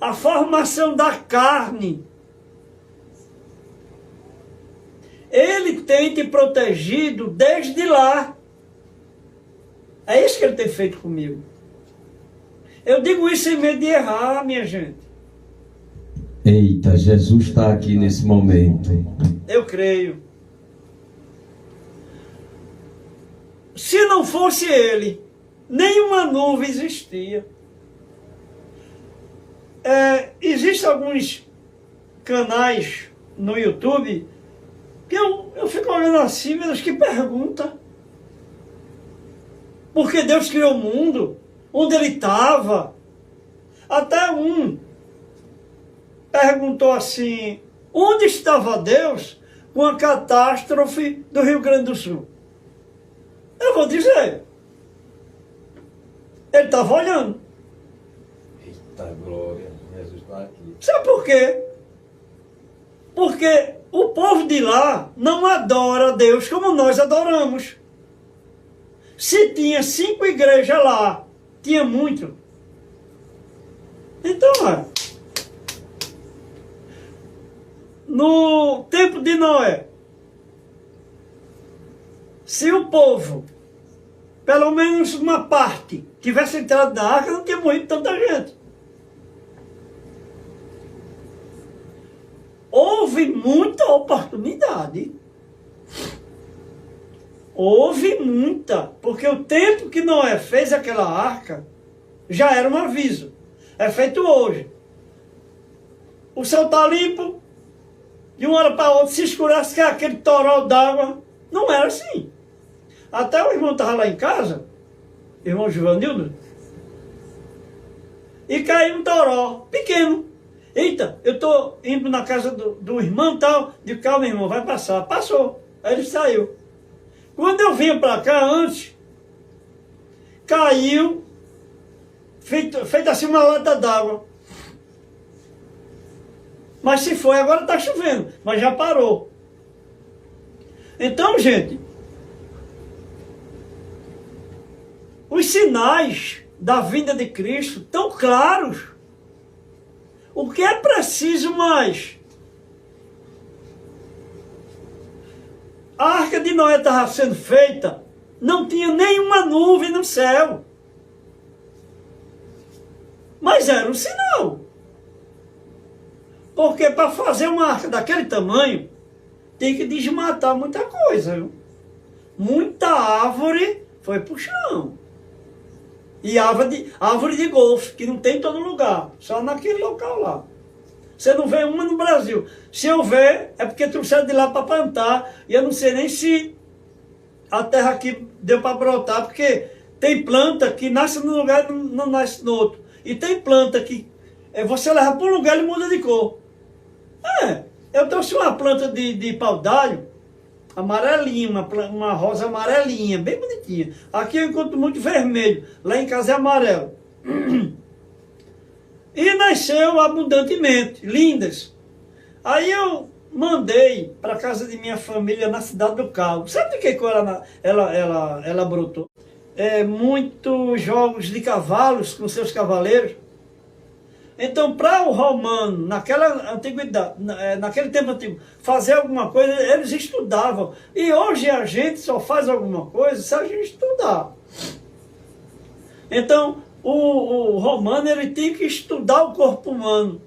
C: a formação da carne. Ele tem te protegido desde lá. É isso que Ele tem feito comigo. Eu digo isso sem medo de errar, minha gente.
A: Eita, Jesus está aqui nesse momento.
C: Eu creio. Se não fosse Ele, nenhuma nuvem existia. Existem alguns canais no YouTube que eu fico olhando assim, meu Deus, que pergunta. Porque Deus criou o mundo, onde Ele estava. Até um perguntou assim, onde estava Deus com a catástrofe do Rio Grande do Sul? Eu vou dizer. Ele estava olhando.
A: Eita glória, Jesus está aqui.
C: Sabe por quê? Porque o povo de lá não adora a Deus como nós adoramos. Se tinha 5 igrejas lá, tinha muito. Então, no tempo de Noé, se o povo, pelo menos uma parte, tivesse entrado na arca, não tinha morrido tanta gente. Houve muita oportunidade. Houve muita, porque o tempo que Noé fez aquela arca já era um aviso. É feito hoje. O céu está limpo, de uma hora para outra se escurece, que é aquele toró d'água. Não era assim. Até o irmão estava lá em casa, irmão Givanildo, e caiu um toró pequeno. Eita, eu estou indo na casa do irmão tal, de calma, irmão, vai passar. Passou. Aí ele saiu. Quando eu vinha para cá antes, caiu, feito assim uma lata d'água. Mas se foi, agora está chovendo, mas já parou. Então, gente, os sinais da vinda de Cristo estão claros. O que é preciso mais? A arca de Noé estava sendo feita, não tinha nenhuma nuvem no céu. Mas era um sinal. Porque para fazer uma arca daquele tamanho, tem que desmatar muita coisa, viu? Muita árvore foi para o chão. E árvore de golfe, que não tem em todo lugar, só naquele local lá. Você não vê uma no Brasil. Se eu ver, é porque trouxeram de lá para plantar, e eu não sei nem se a terra aqui deu para brotar, porque tem planta que nasce num lugar e não nasce no outro. E tem planta que você leva para um lugar e muda de cor. Eu trouxe uma planta de pau d'alho, amarelinha, uma rosa amarelinha, bem bonitinha. Aqui eu encontro muito vermelho, lá em casa é amarelo. E nasceu abundantemente, lindas. Aí eu mandei para casa de minha família na cidade do Cabo. Sabe de que cor ela brotou? Muitos jogos de cavalos com seus cavaleiros. Então, para o romano, naquela antiguidade, naquele tempo antigo, fazer alguma coisa, eles estudavam. E hoje a gente só faz alguma coisa se a gente estudar. Então, o romano ele tinha que estudar o corpo humano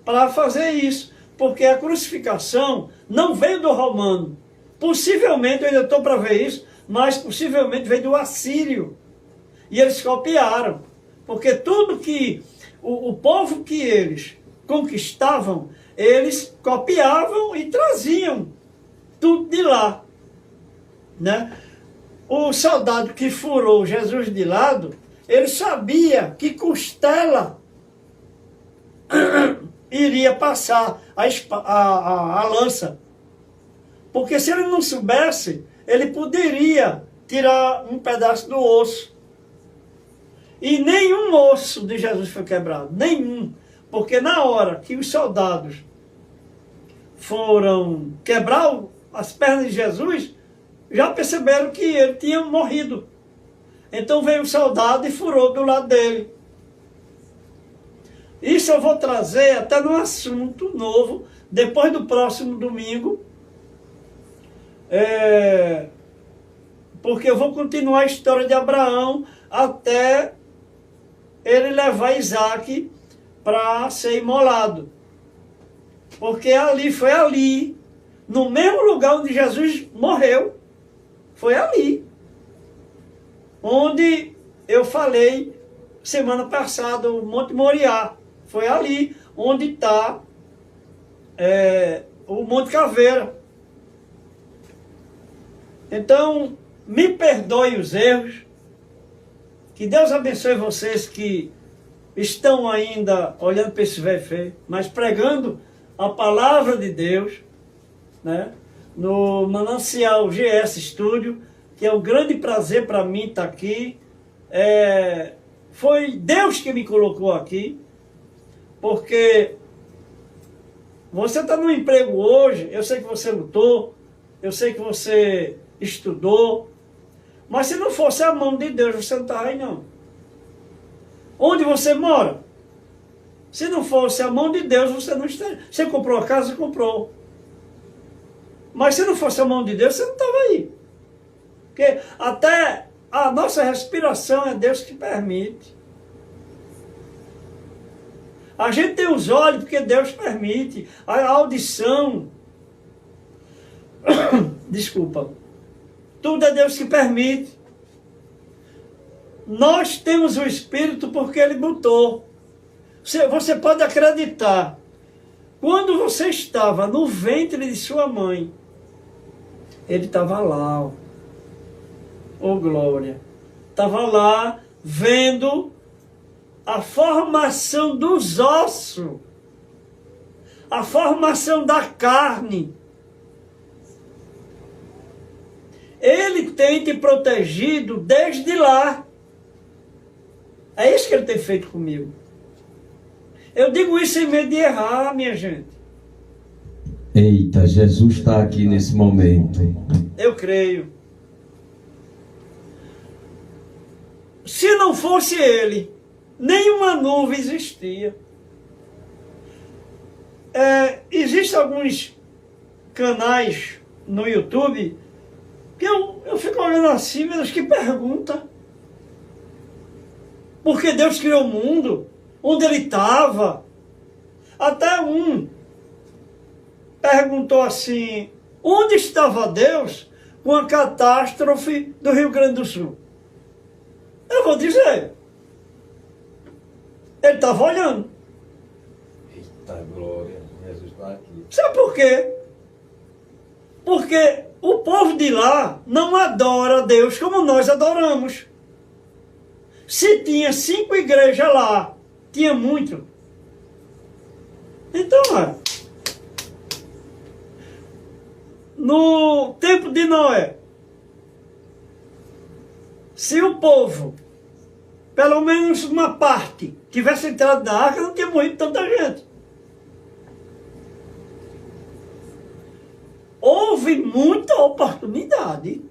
C: para fazer isso. Porque a crucificação não veio do romano. Possivelmente, eu ainda estou para ver isso, mas possivelmente veio do assírio. E eles copiaram. Porque tudo que o povo que eles conquistavam, eles copiavam e traziam tudo de lá, né? O soldado que furou Jesus de lado, ele sabia que costela iria passar a lança. Porque se ele não soubesse, ele poderia tirar um pedaço do osso. E nenhum osso de Jesus foi quebrado, nenhum. Porque na hora que os soldados foram quebrar as pernas de Jesus, já perceberam que ele tinha morrido. Então veio o soldado e furou do lado dele. Isso eu vou trazer até num assunto novo, depois do próximo domingo. Porque eu vou continuar a história de Abraão até ele levar Isaac para ser imolado. Porque foi ali, no mesmo lugar onde Jesus morreu, foi ali. Onde eu falei semana passada, o Monte Moriá. Foi ali onde está o Monte Caveira. Então, me perdoe os erros. Que Deus abençoe vocês que estão ainda olhando para esse velho feio, mas pregando a palavra de Deus. né? No Manancial GS Studio, que é um grande prazer para mim estar aqui. Foi Deus que me colocou aqui, porque você está no emprego hoje, eu sei que você lutou, eu sei que você estudou, mas se não fosse a mão de Deus, você não estava aí não. Onde você mora? Se não fosse a mão de Deus, você não estaria. Você comprou a casa? Comprou. Mas se não fosse a mão de Deus, você não estava aí. Porque até a nossa respiração é Deus que permite. A gente tem os olhos porque Deus permite. A audição. Desculpa. Tudo é Deus que permite. Nós temos o Espírito porque Ele botou. Você pode acreditar. Quando você estava no ventre de sua mãe, Ele estava lá, ó. Oh, glória! Estava lá vendo a formação dos ossos, a formação da carne. Ele tem te protegido desde lá. É isso que Ele tem feito comigo. Eu digo isso sem medo de errar, minha gente.
A: Eita, Jesus está aqui nesse momento.
C: Eu creio. Se não fosse Ele, nenhuma nuvem existia. Existem alguns canais no YouTube que eu fico olhando assim, meu Deus, que pergunta. Porque Deus criou o mundo, onde Ele estava. Até um perguntou assim, onde estava Deus com a catástrofe do Rio Grande do Sul? Eu vou dizer. Ele estava olhando.
A: Eita glória, Jesus está aqui.
C: Sabe por quê? Porque o povo de lá não adora a Deus como nós adoramos. Se tinha 5 igrejas lá, tinha muito. Então, no tempo de Noé, se o povo, pelo menos uma parte, tivesse entrado na arca, não tinha morrido tanta gente. Houve muita oportunidade.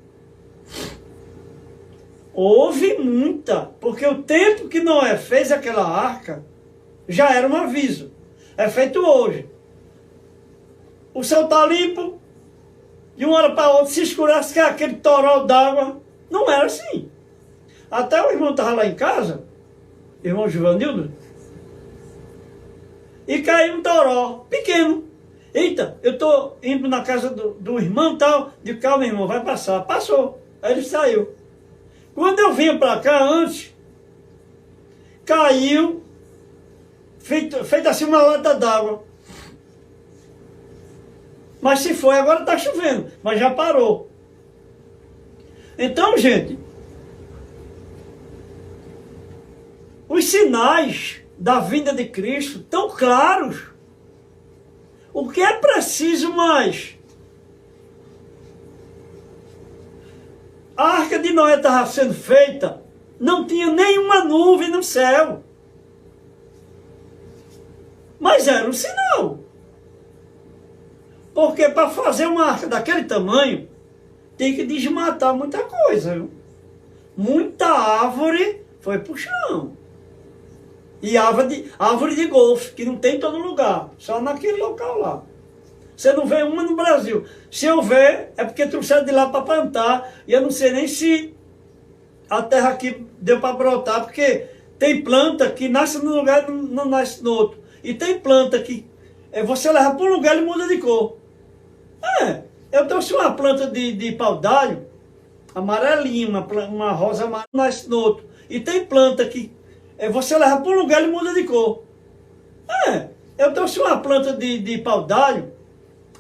C: Houve muita, porque o tempo que Noé fez aquela arca já era um aviso. É feito hoje. O céu está limpo, de uma hora para outra se escurece que é aquele toró d'água. Não era assim. Até o irmão estava lá em casa, irmão Givanildo, e caiu um toró pequeno. Eita, eu estou indo na casa do irmão tal, de calma, irmão, vai passar. Passou. Aí ele saiu. Quando eu vinha para cá antes, caiu, feito assim uma lata d'água. Mas se foi, agora está chovendo, mas já parou. Então, gente, os sinais da vinda de Cristo estão claros. O que é preciso mais? A arca de Noé estava sendo feita, não tinha nenhuma nuvem no céu. Mas era um sinal. Porque para fazer uma arca daquele tamanho, tem que desmatar muita coisa, viu? Muita árvore foi para o chão. E árvore de golfe, que não tem em todo lugar, só naquele local lá. Você não vê uma no Brasil. Se eu ver, é porque trouxeram de lá para plantar, e eu não sei nem se a terra aqui deu para brotar, porque tem planta que nasce num lugar e não nasce no outro. E tem planta que você leva para um lugar e muda de cor. Eu trouxe uma planta de pau-d'alho, amarelinha, uma rosa amarela, nasce no outro. E tem planta que você leva para um lugar e muda de cor. Eu trouxe uma planta de pau-d'alho,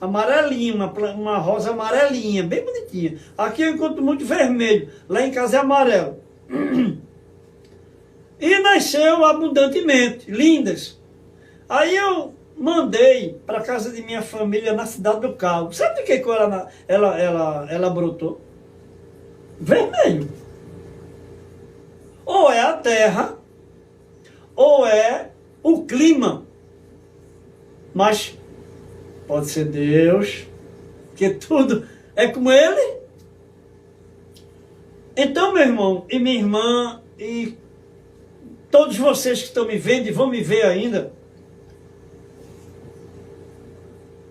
C: amarelinha, uma rosa amarelinha, bem bonitinha. Aqui eu encontro muito vermelho, lá em casa é amarelo. E nasceu abundantemente, lindas. Aí eu mandei para casa de minha família na cidade do Cabo. Sabe de que cor ela brotou? Vermelho. Ou é a terra, ou é o clima. Mas pode ser Deus, que tudo é com Ele. Então, meu irmão e minha irmã, e todos vocês que estão me vendo e vão me ver ainda,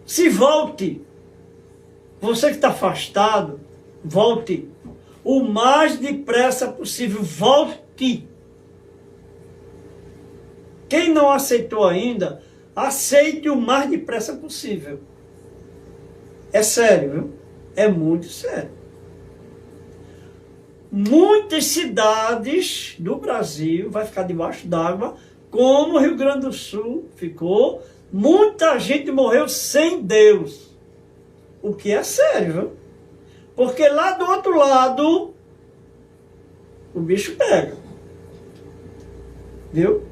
C: se volte. Você que está afastado, volte. O mais depressa possível, volte. Quem não aceitou ainda, aceite o mais depressa possível. É sério, viu? É muito sério. Muitas cidades do Brasil vai ficar debaixo d'água, como o Rio Grande do Sul ficou. Muita gente morreu sem Deus. O que é sério, viu? Porque lá do outro lado, o bicho pega. Viu?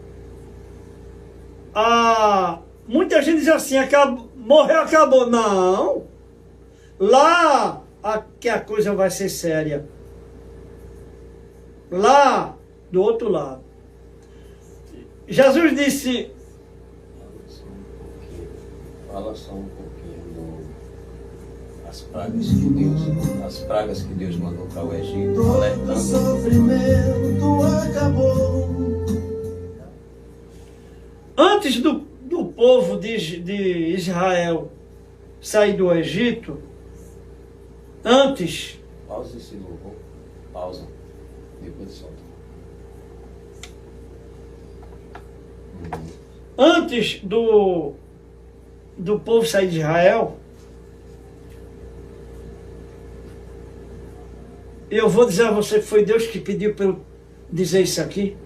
C: Muita gente diz assim, morreu, acabou. Não. Lá que a coisa vai ser séria. Lá do outro lado. Jesus disse...
E: Fala só um pouquinho as pragas que Deus mandou para o Egito, alertando.
B: O sofrimento acabou.
C: Antes do povo de Israel sair do Egito, antes...
E: Pausa esse louvor. Pausa. Depois solta.
C: Antes do povo sair de Israel, eu vou dizer a você que foi Deus que pediu para eu dizer isso aqui.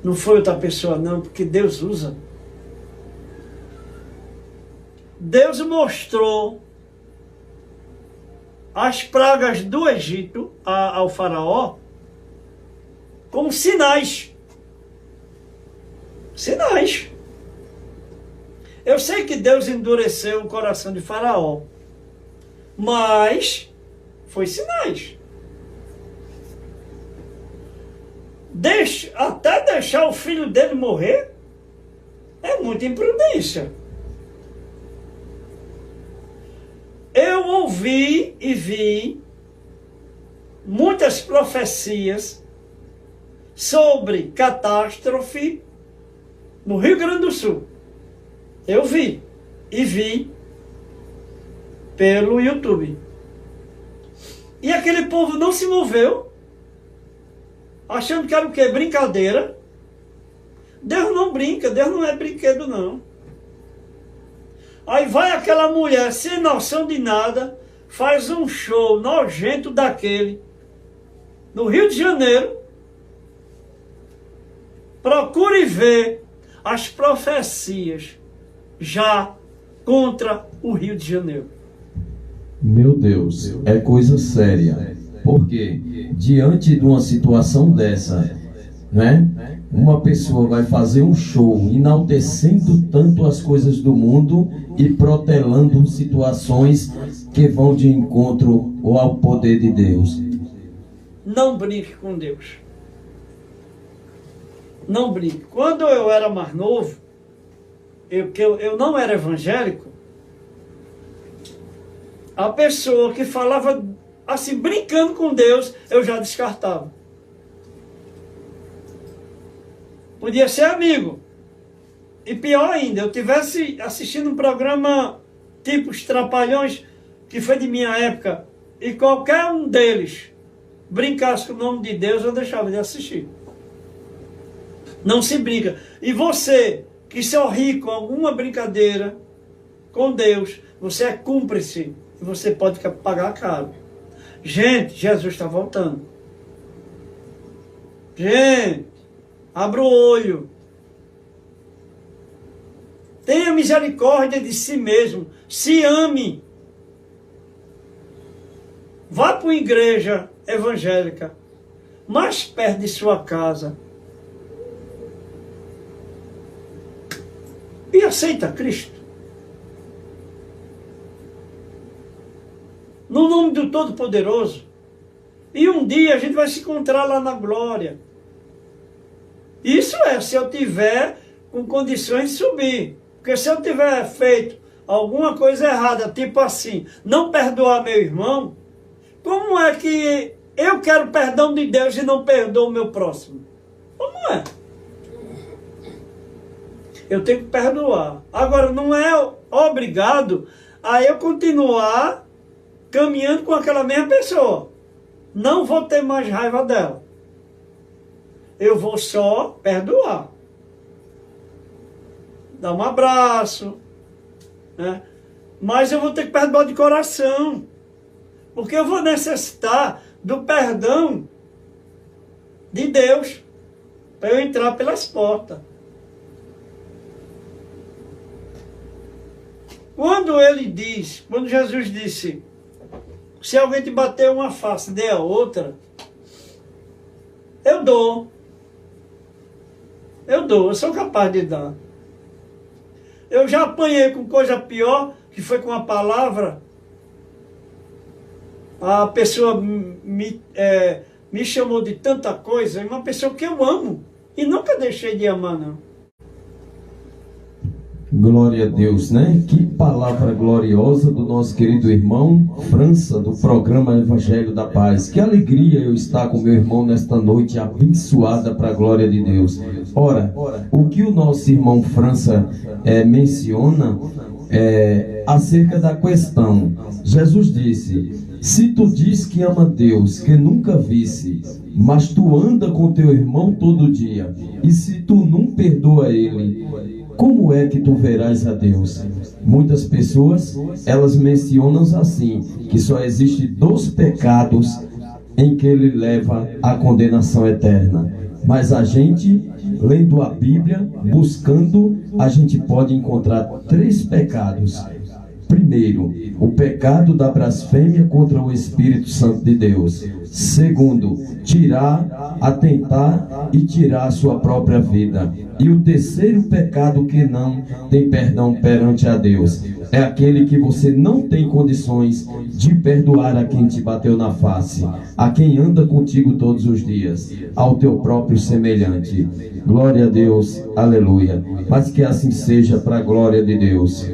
C: Não foi outra pessoa não, porque Deus usa. Deus mostrou as pragas do Egito ao faraó como sinais. Sinais. Eu sei que Deus endureceu o coração de faraó, mas foi sinais. Até deixar o filho dele morrer é muita imprudência. Eu ouvi e vi muitas profecias sobre catástrofe no Rio Grande do Sul. Eu vi e vi pelo YouTube. E aquele povo não se moveu, achando que era o quê? Brincadeira. Deus não brinca, Deus não é brinquedo não. Aí vai aquela mulher sem noção de nada, faz um show nojento daquele, no Rio de Janeiro. Procure ver as profecias já contra o Rio de Janeiro.
A: Meu Deus, é coisa séria. Porque diante de uma situação dessa, né? Uma pessoa vai fazer um show enaltecendo tanto as coisas do mundo e protelando situações que vão de encontro ao poder de Deus.
C: Não brinque com Deus. Não brinque. Quando eu era mais novo, eu não era evangélico, a pessoa que falava assim, brincando com Deus, eu já descartava. Podia ser amigo. E pior ainda, eu estivesse assistindo um programa tipo Os Trapalhões, que foi de minha época, e qualquer um deles brincasse com o nome de Deus, eu deixava de assistir. Não se brinca. E você que sorri com alguma brincadeira com Deus, você é cúmplice e você pode pagar caro. Gente, Jesus está voltando. Gente, abra o olho. Tenha misericórdia de si mesmo. Se ame. Vá para uma igreja evangélica mais perto de sua casa. e aceita Cristo. No nome do Todo-Poderoso. E um dia a gente vai se encontrar lá na glória. Isso é, se eu tiver com condições de subir. Porque se eu tiver feito alguma coisa errada, tipo assim, não perdoar meu irmão, como é que eu quero perdão de Deus e não perdoo o meu próximo? Como é? Eu tenho que perdoar. Agora, não é obrigado a eu continuar caminhando com aquela mesma pessoa. Não vou ter mais raiva dela. Eu vou só perdoar. Dar um abraço, né? Mas eu vou ter que perdoar de coração. Porque eu vou necessitar do perdão de Deus para eu entrar pelas portas. Quando Jesus disse, se alguém te bater uma face, dê a outra, eu dou. Eu sou capaz de dar. Eu já apanhei com coisa pior, que foi com a palavra. A pessoa me chamou de tanta coisa, uma pessoa que eu amo, e nunca deixei de amar, não.
A: Glória a Deus, né? Que palavra gloriosa do nosso querido irmão França, do programa Evangelho da Paz. Que alegria eu estar com meu irmão nesta noite abençoada para a glória de Deus. Ora, o que o nosso irmão França menciona acerca da questão. Jesus disse, se tu diz que ama Deus, que nunca visse, mas tu anda com teu irmão todo dia, e se tu não perdoa ele, como é que tu verás a Deus? Muitas pessoas, elas mencionam assim, que só existe 2 pecados em que ele leva à condenação eterna. Mas a gente, lendo a Bíblia, buscando, a gente pode encontrar 3 pecados. Primeiro, o pecado da blasfêmia contra o Espírito Santo de Deus. Segundo, atentar e tirar a sua própria vida. E o terceiro pecado que não tem perdão perante a Deus é aquele que você não tem condições de perdoar a quem te bateu na face, a quem anda contigo todos os dias, ao teu próprio semelhante. Glória a Deus, aleluia. Mas que assim seja para a glória de Deus.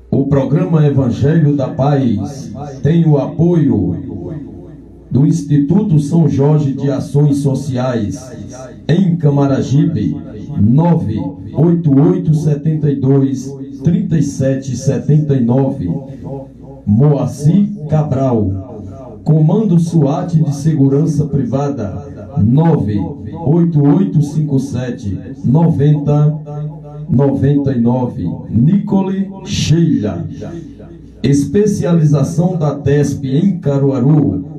A: O programa Evangelho da Paz tem o apoio do Instituto São Jorge de Ações Sociais, em Camaragibe, 98872-3779, Moacir Cabral. Comando SWAT de Segurança Privada, 98857-9099, Nicole Sheila. Especialização da TESP em Caruaru,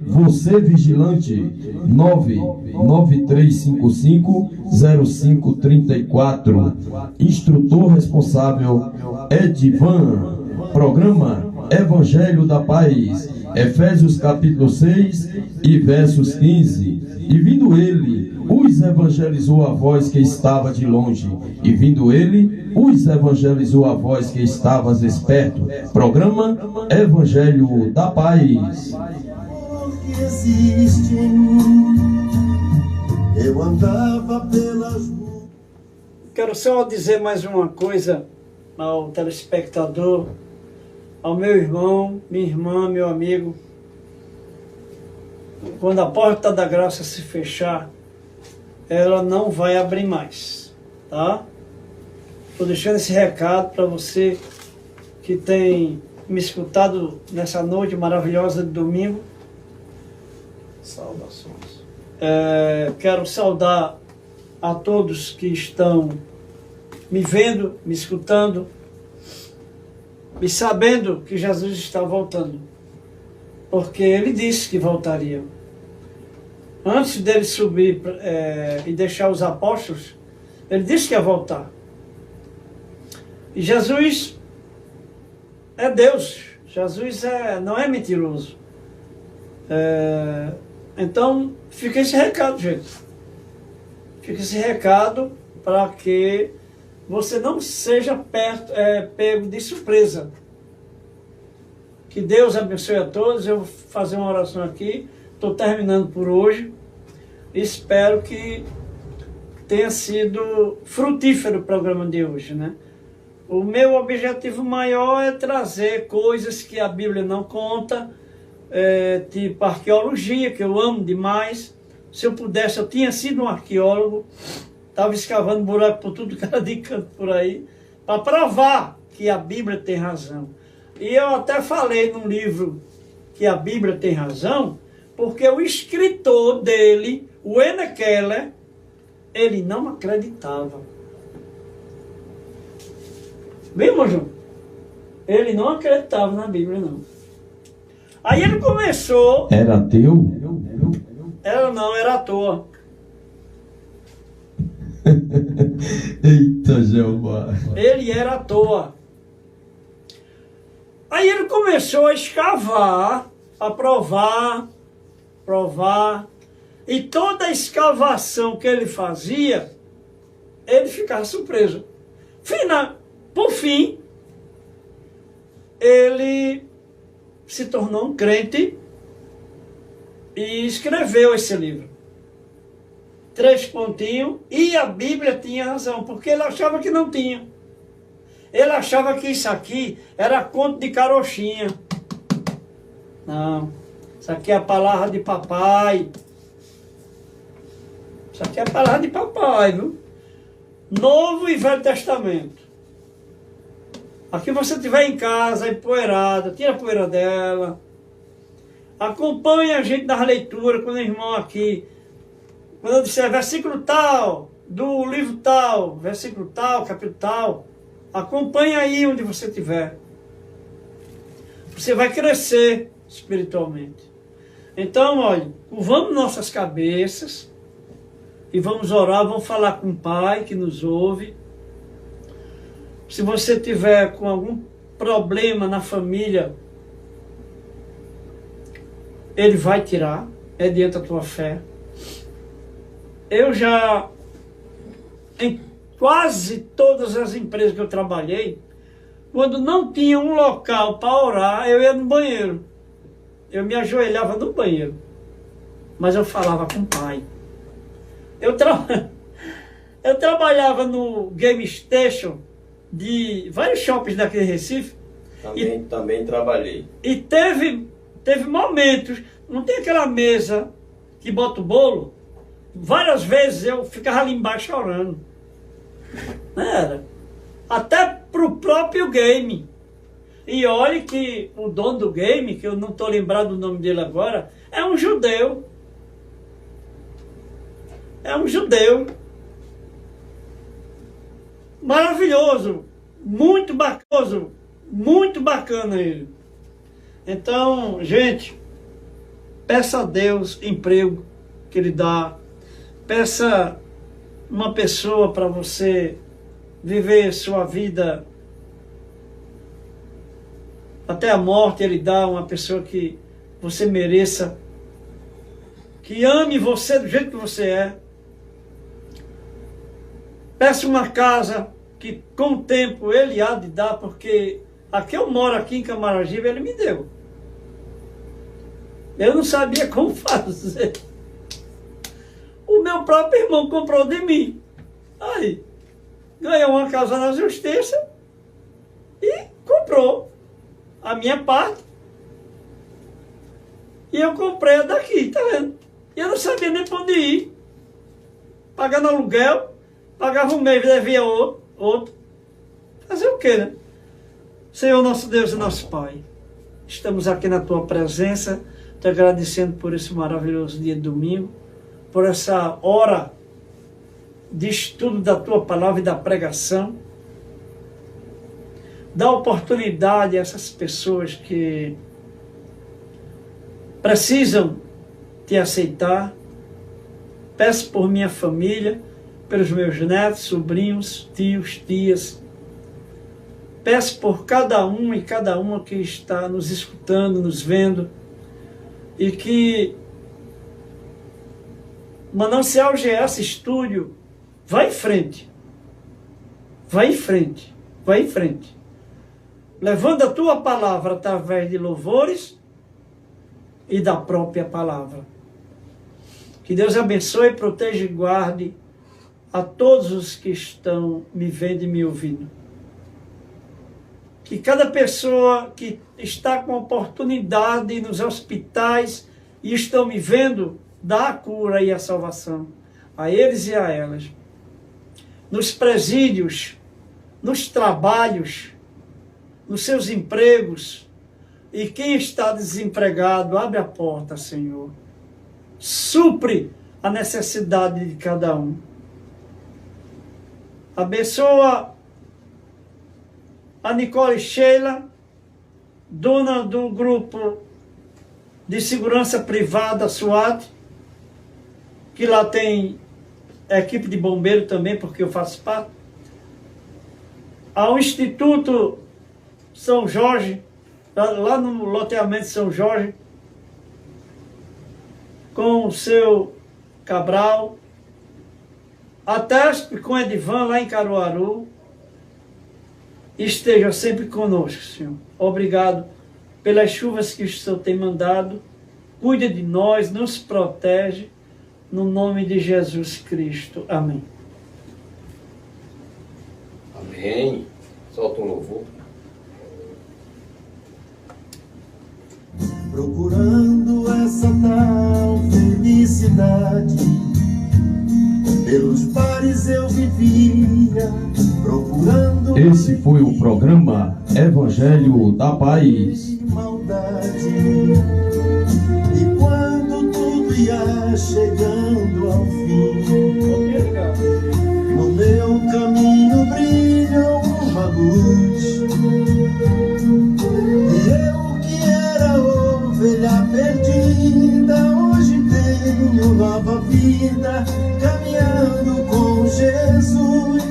A: Você Vigilante, 99355-0534. Instrutor responsável Edivan. Programa Evangelho da Paz, Efésios capítulo 6 e versos 15. E vindo ele, os evangelizou a vós que estava de longe, e vindo ele, os evangelizou a vós que estavas esperto. Programa Evangelho da Paz.
B: Que existe em mim, eu andava pelas ruas.
C: Quero só dizer mais uma coisa ao telespectador, ao meu irmão, minha irmã, meu amigo. Quando a porta da graça se fechar, ela não vai abrir mais, tá? Estou deixando esse recado para você que tem me escutado nessa noite maravilhosa de domingo.
E: Saudações.
C: Quero saudar a todos que estão me vendo, me escutando e sabendo que Jesus está voltando, porque ele disse que voltaria. Antes dele subir e deixar os apóstolos, ele disse que ia voltar. E Jesus é Deus. Jesus não é mentiroso. Então, fica esse recado, gente. Fica esse recado para que você não seja pego de surpresa. Que Deus abençoe a todos. Eu vou fazer uma oração aqui. Estou terminando por hoje. Espero que tenha sido frutífero o programa de hoje, né? O meu objetivo maior é trazer coisas que a Bíblia não conta, tipo arqueologia, que eu amo demais. Se eu pudesse, eu tinha sido um arqueólogo, estava escavando buraco por tudo que era de canto por aí, para provar que a Bíblia tem razão. E eu até falei num livro que a Bíblia tem razão, porque o escritor dele, o Ene Keller, ele não acreditava. Viu, meu João? Ele não acreditava na Bíblia, não. Aí ele começou...
A: Era ateu?
C: Era à toa.
A: Eita, Jeová.
C: Ele era à toa. Aí ele começou a escavar, a provar. E toda a escavação que ele fazia, ele ficava surpreso. Por fim, ele se tornou um crente e escreveu esse livro. 3 pontinhos, e a Bíblia tinha razão, porque ele achava que não tinha. Ele achava que isso aqui era conto de carochinha. Não, isso aqui é a palavra de papai. Isso aqui é a palavra de papai, viu? Novo e Velho Testamento. Aqui você estiver em casa, empoeirada, tira a poeira dela. Acompanhe a gente nas leituras, quando o irmão aqui, quando eu disser versículo tal, do livro tal, versículo tal, capítulo tal, acompanhe aí onde você estiver. Você vai crescer espiritualmente. Então, olha, curvamos nossas cabeças e vamos orar, vamos falar com o Pai que nos ouve. Se você tiver com algum problema na família, Ele vai tirar, é diante da tua fé. Eu já, em quase todas as empresas que eu trabalhei, quando não tinha um local para orar, eu ia no banheiro. Eu me ajoelhava no banheiro. Mas eu falava com o Pai. Eu trabalhava no Game Station de vários shoppings daqui de Recife.
E: Também trabalhei.
C: E teve momentos, não tem aquela mesa que bota o bolo? Várias vezes eu ficava ali embaixo chorando. Era. Até pro próprio game. E olhe que o dono do game, que eu não estou lembrado do nome dele agora, é um judeu. É um judeu. Maravilhoso. Muito bacana. Muito bacana ele. Então, gente, peça a Deus emprego que Ele dá. Peça uma pessoa para você viver sua vida até a morte. Ele dá uma pessoa que você mereça, que ame você do jeito que você é. Peça uma casa que com o tempo Ele há de dar, porque aqui eu moro aqui em Camaragibe, Ele me deu. Eu não sabia como fazer. O meu próprio irmão comprou de mim. Aí, ganhou uma casa na justiça e comprou a minha parte. E eu comprei a daqui, tá vendo? E eu não sabia nem para onde ir. Pagando aluguel, pagava um mês, devia outro. Fazer o quê, né? Senhor nosso Deus e nosso Pai, estamos aqui na Tua presença, te agradecendo por esse maravilhoso dia de domingo, por essa hora de estudo da Tua palavra e da pregação. Dá oportunidade a essas pessoas que precisam Te aceitar. Peço por minha família, pelos meus netos, sobrinhos, tios, tias. Peço por cada um e cada uma que está nos escutando, nos vendo, e que Manancial GS Estúdio vai em frente, Vai em frente, vai em frente. Levando a tua palavra através de louvores e da própria palavra. Que Deus abençoe, proteja e guarde a todos os que estão me vendo e me ouvindo. Que cada pessoa que está com oportunidade nos hospitais e estão me vendo, dá a cura e a salvação a eles e a elas. Nos presídios, nos trabalhos, nos seus empregos. E quem está desempregado, abre a porta, Senhor. Supre a necessidade de cada um. Abençoa a Nicole Sheila, dona do grupo de segurança privada SWAT, que lá tem equipe de bombeiro também, porque eu faço parte. Ao Instituto São Jorge, lá no loteamento São Jorge, com o seu Cabral, a TESP com Edivan lá em Caruaru. Esteja sempre conosco, Senhor. Obrigado pelas chuvas que o Senhor tem mandado. Cuida de nós, nos protege, no nome de Jesus Cristo. Amém.
E: Amém. Solta um louvor.
B: Procurando essa tal felicidade, pelos bares eu vivia, procurando.
A: Esse foi o programa Evangelho da Paz.
B: Maldade. E quando tudo ia chegando ao fim, no meu caminho brilha uma luz. E eu que era ovelha perdida, hoje tenho nova vida, caminhando com Jesus.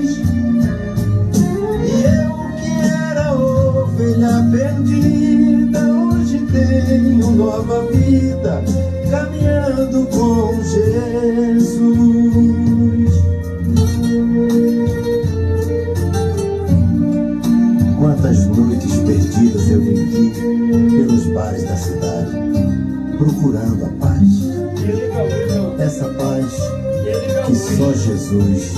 B: E eu que era ovelha perdida, hoje tenho nova vida, caminhando com Jesus. Quantas noites perdidas eu vivi pelos bares da cidade, procurando a paz. Essa paz que só Jesus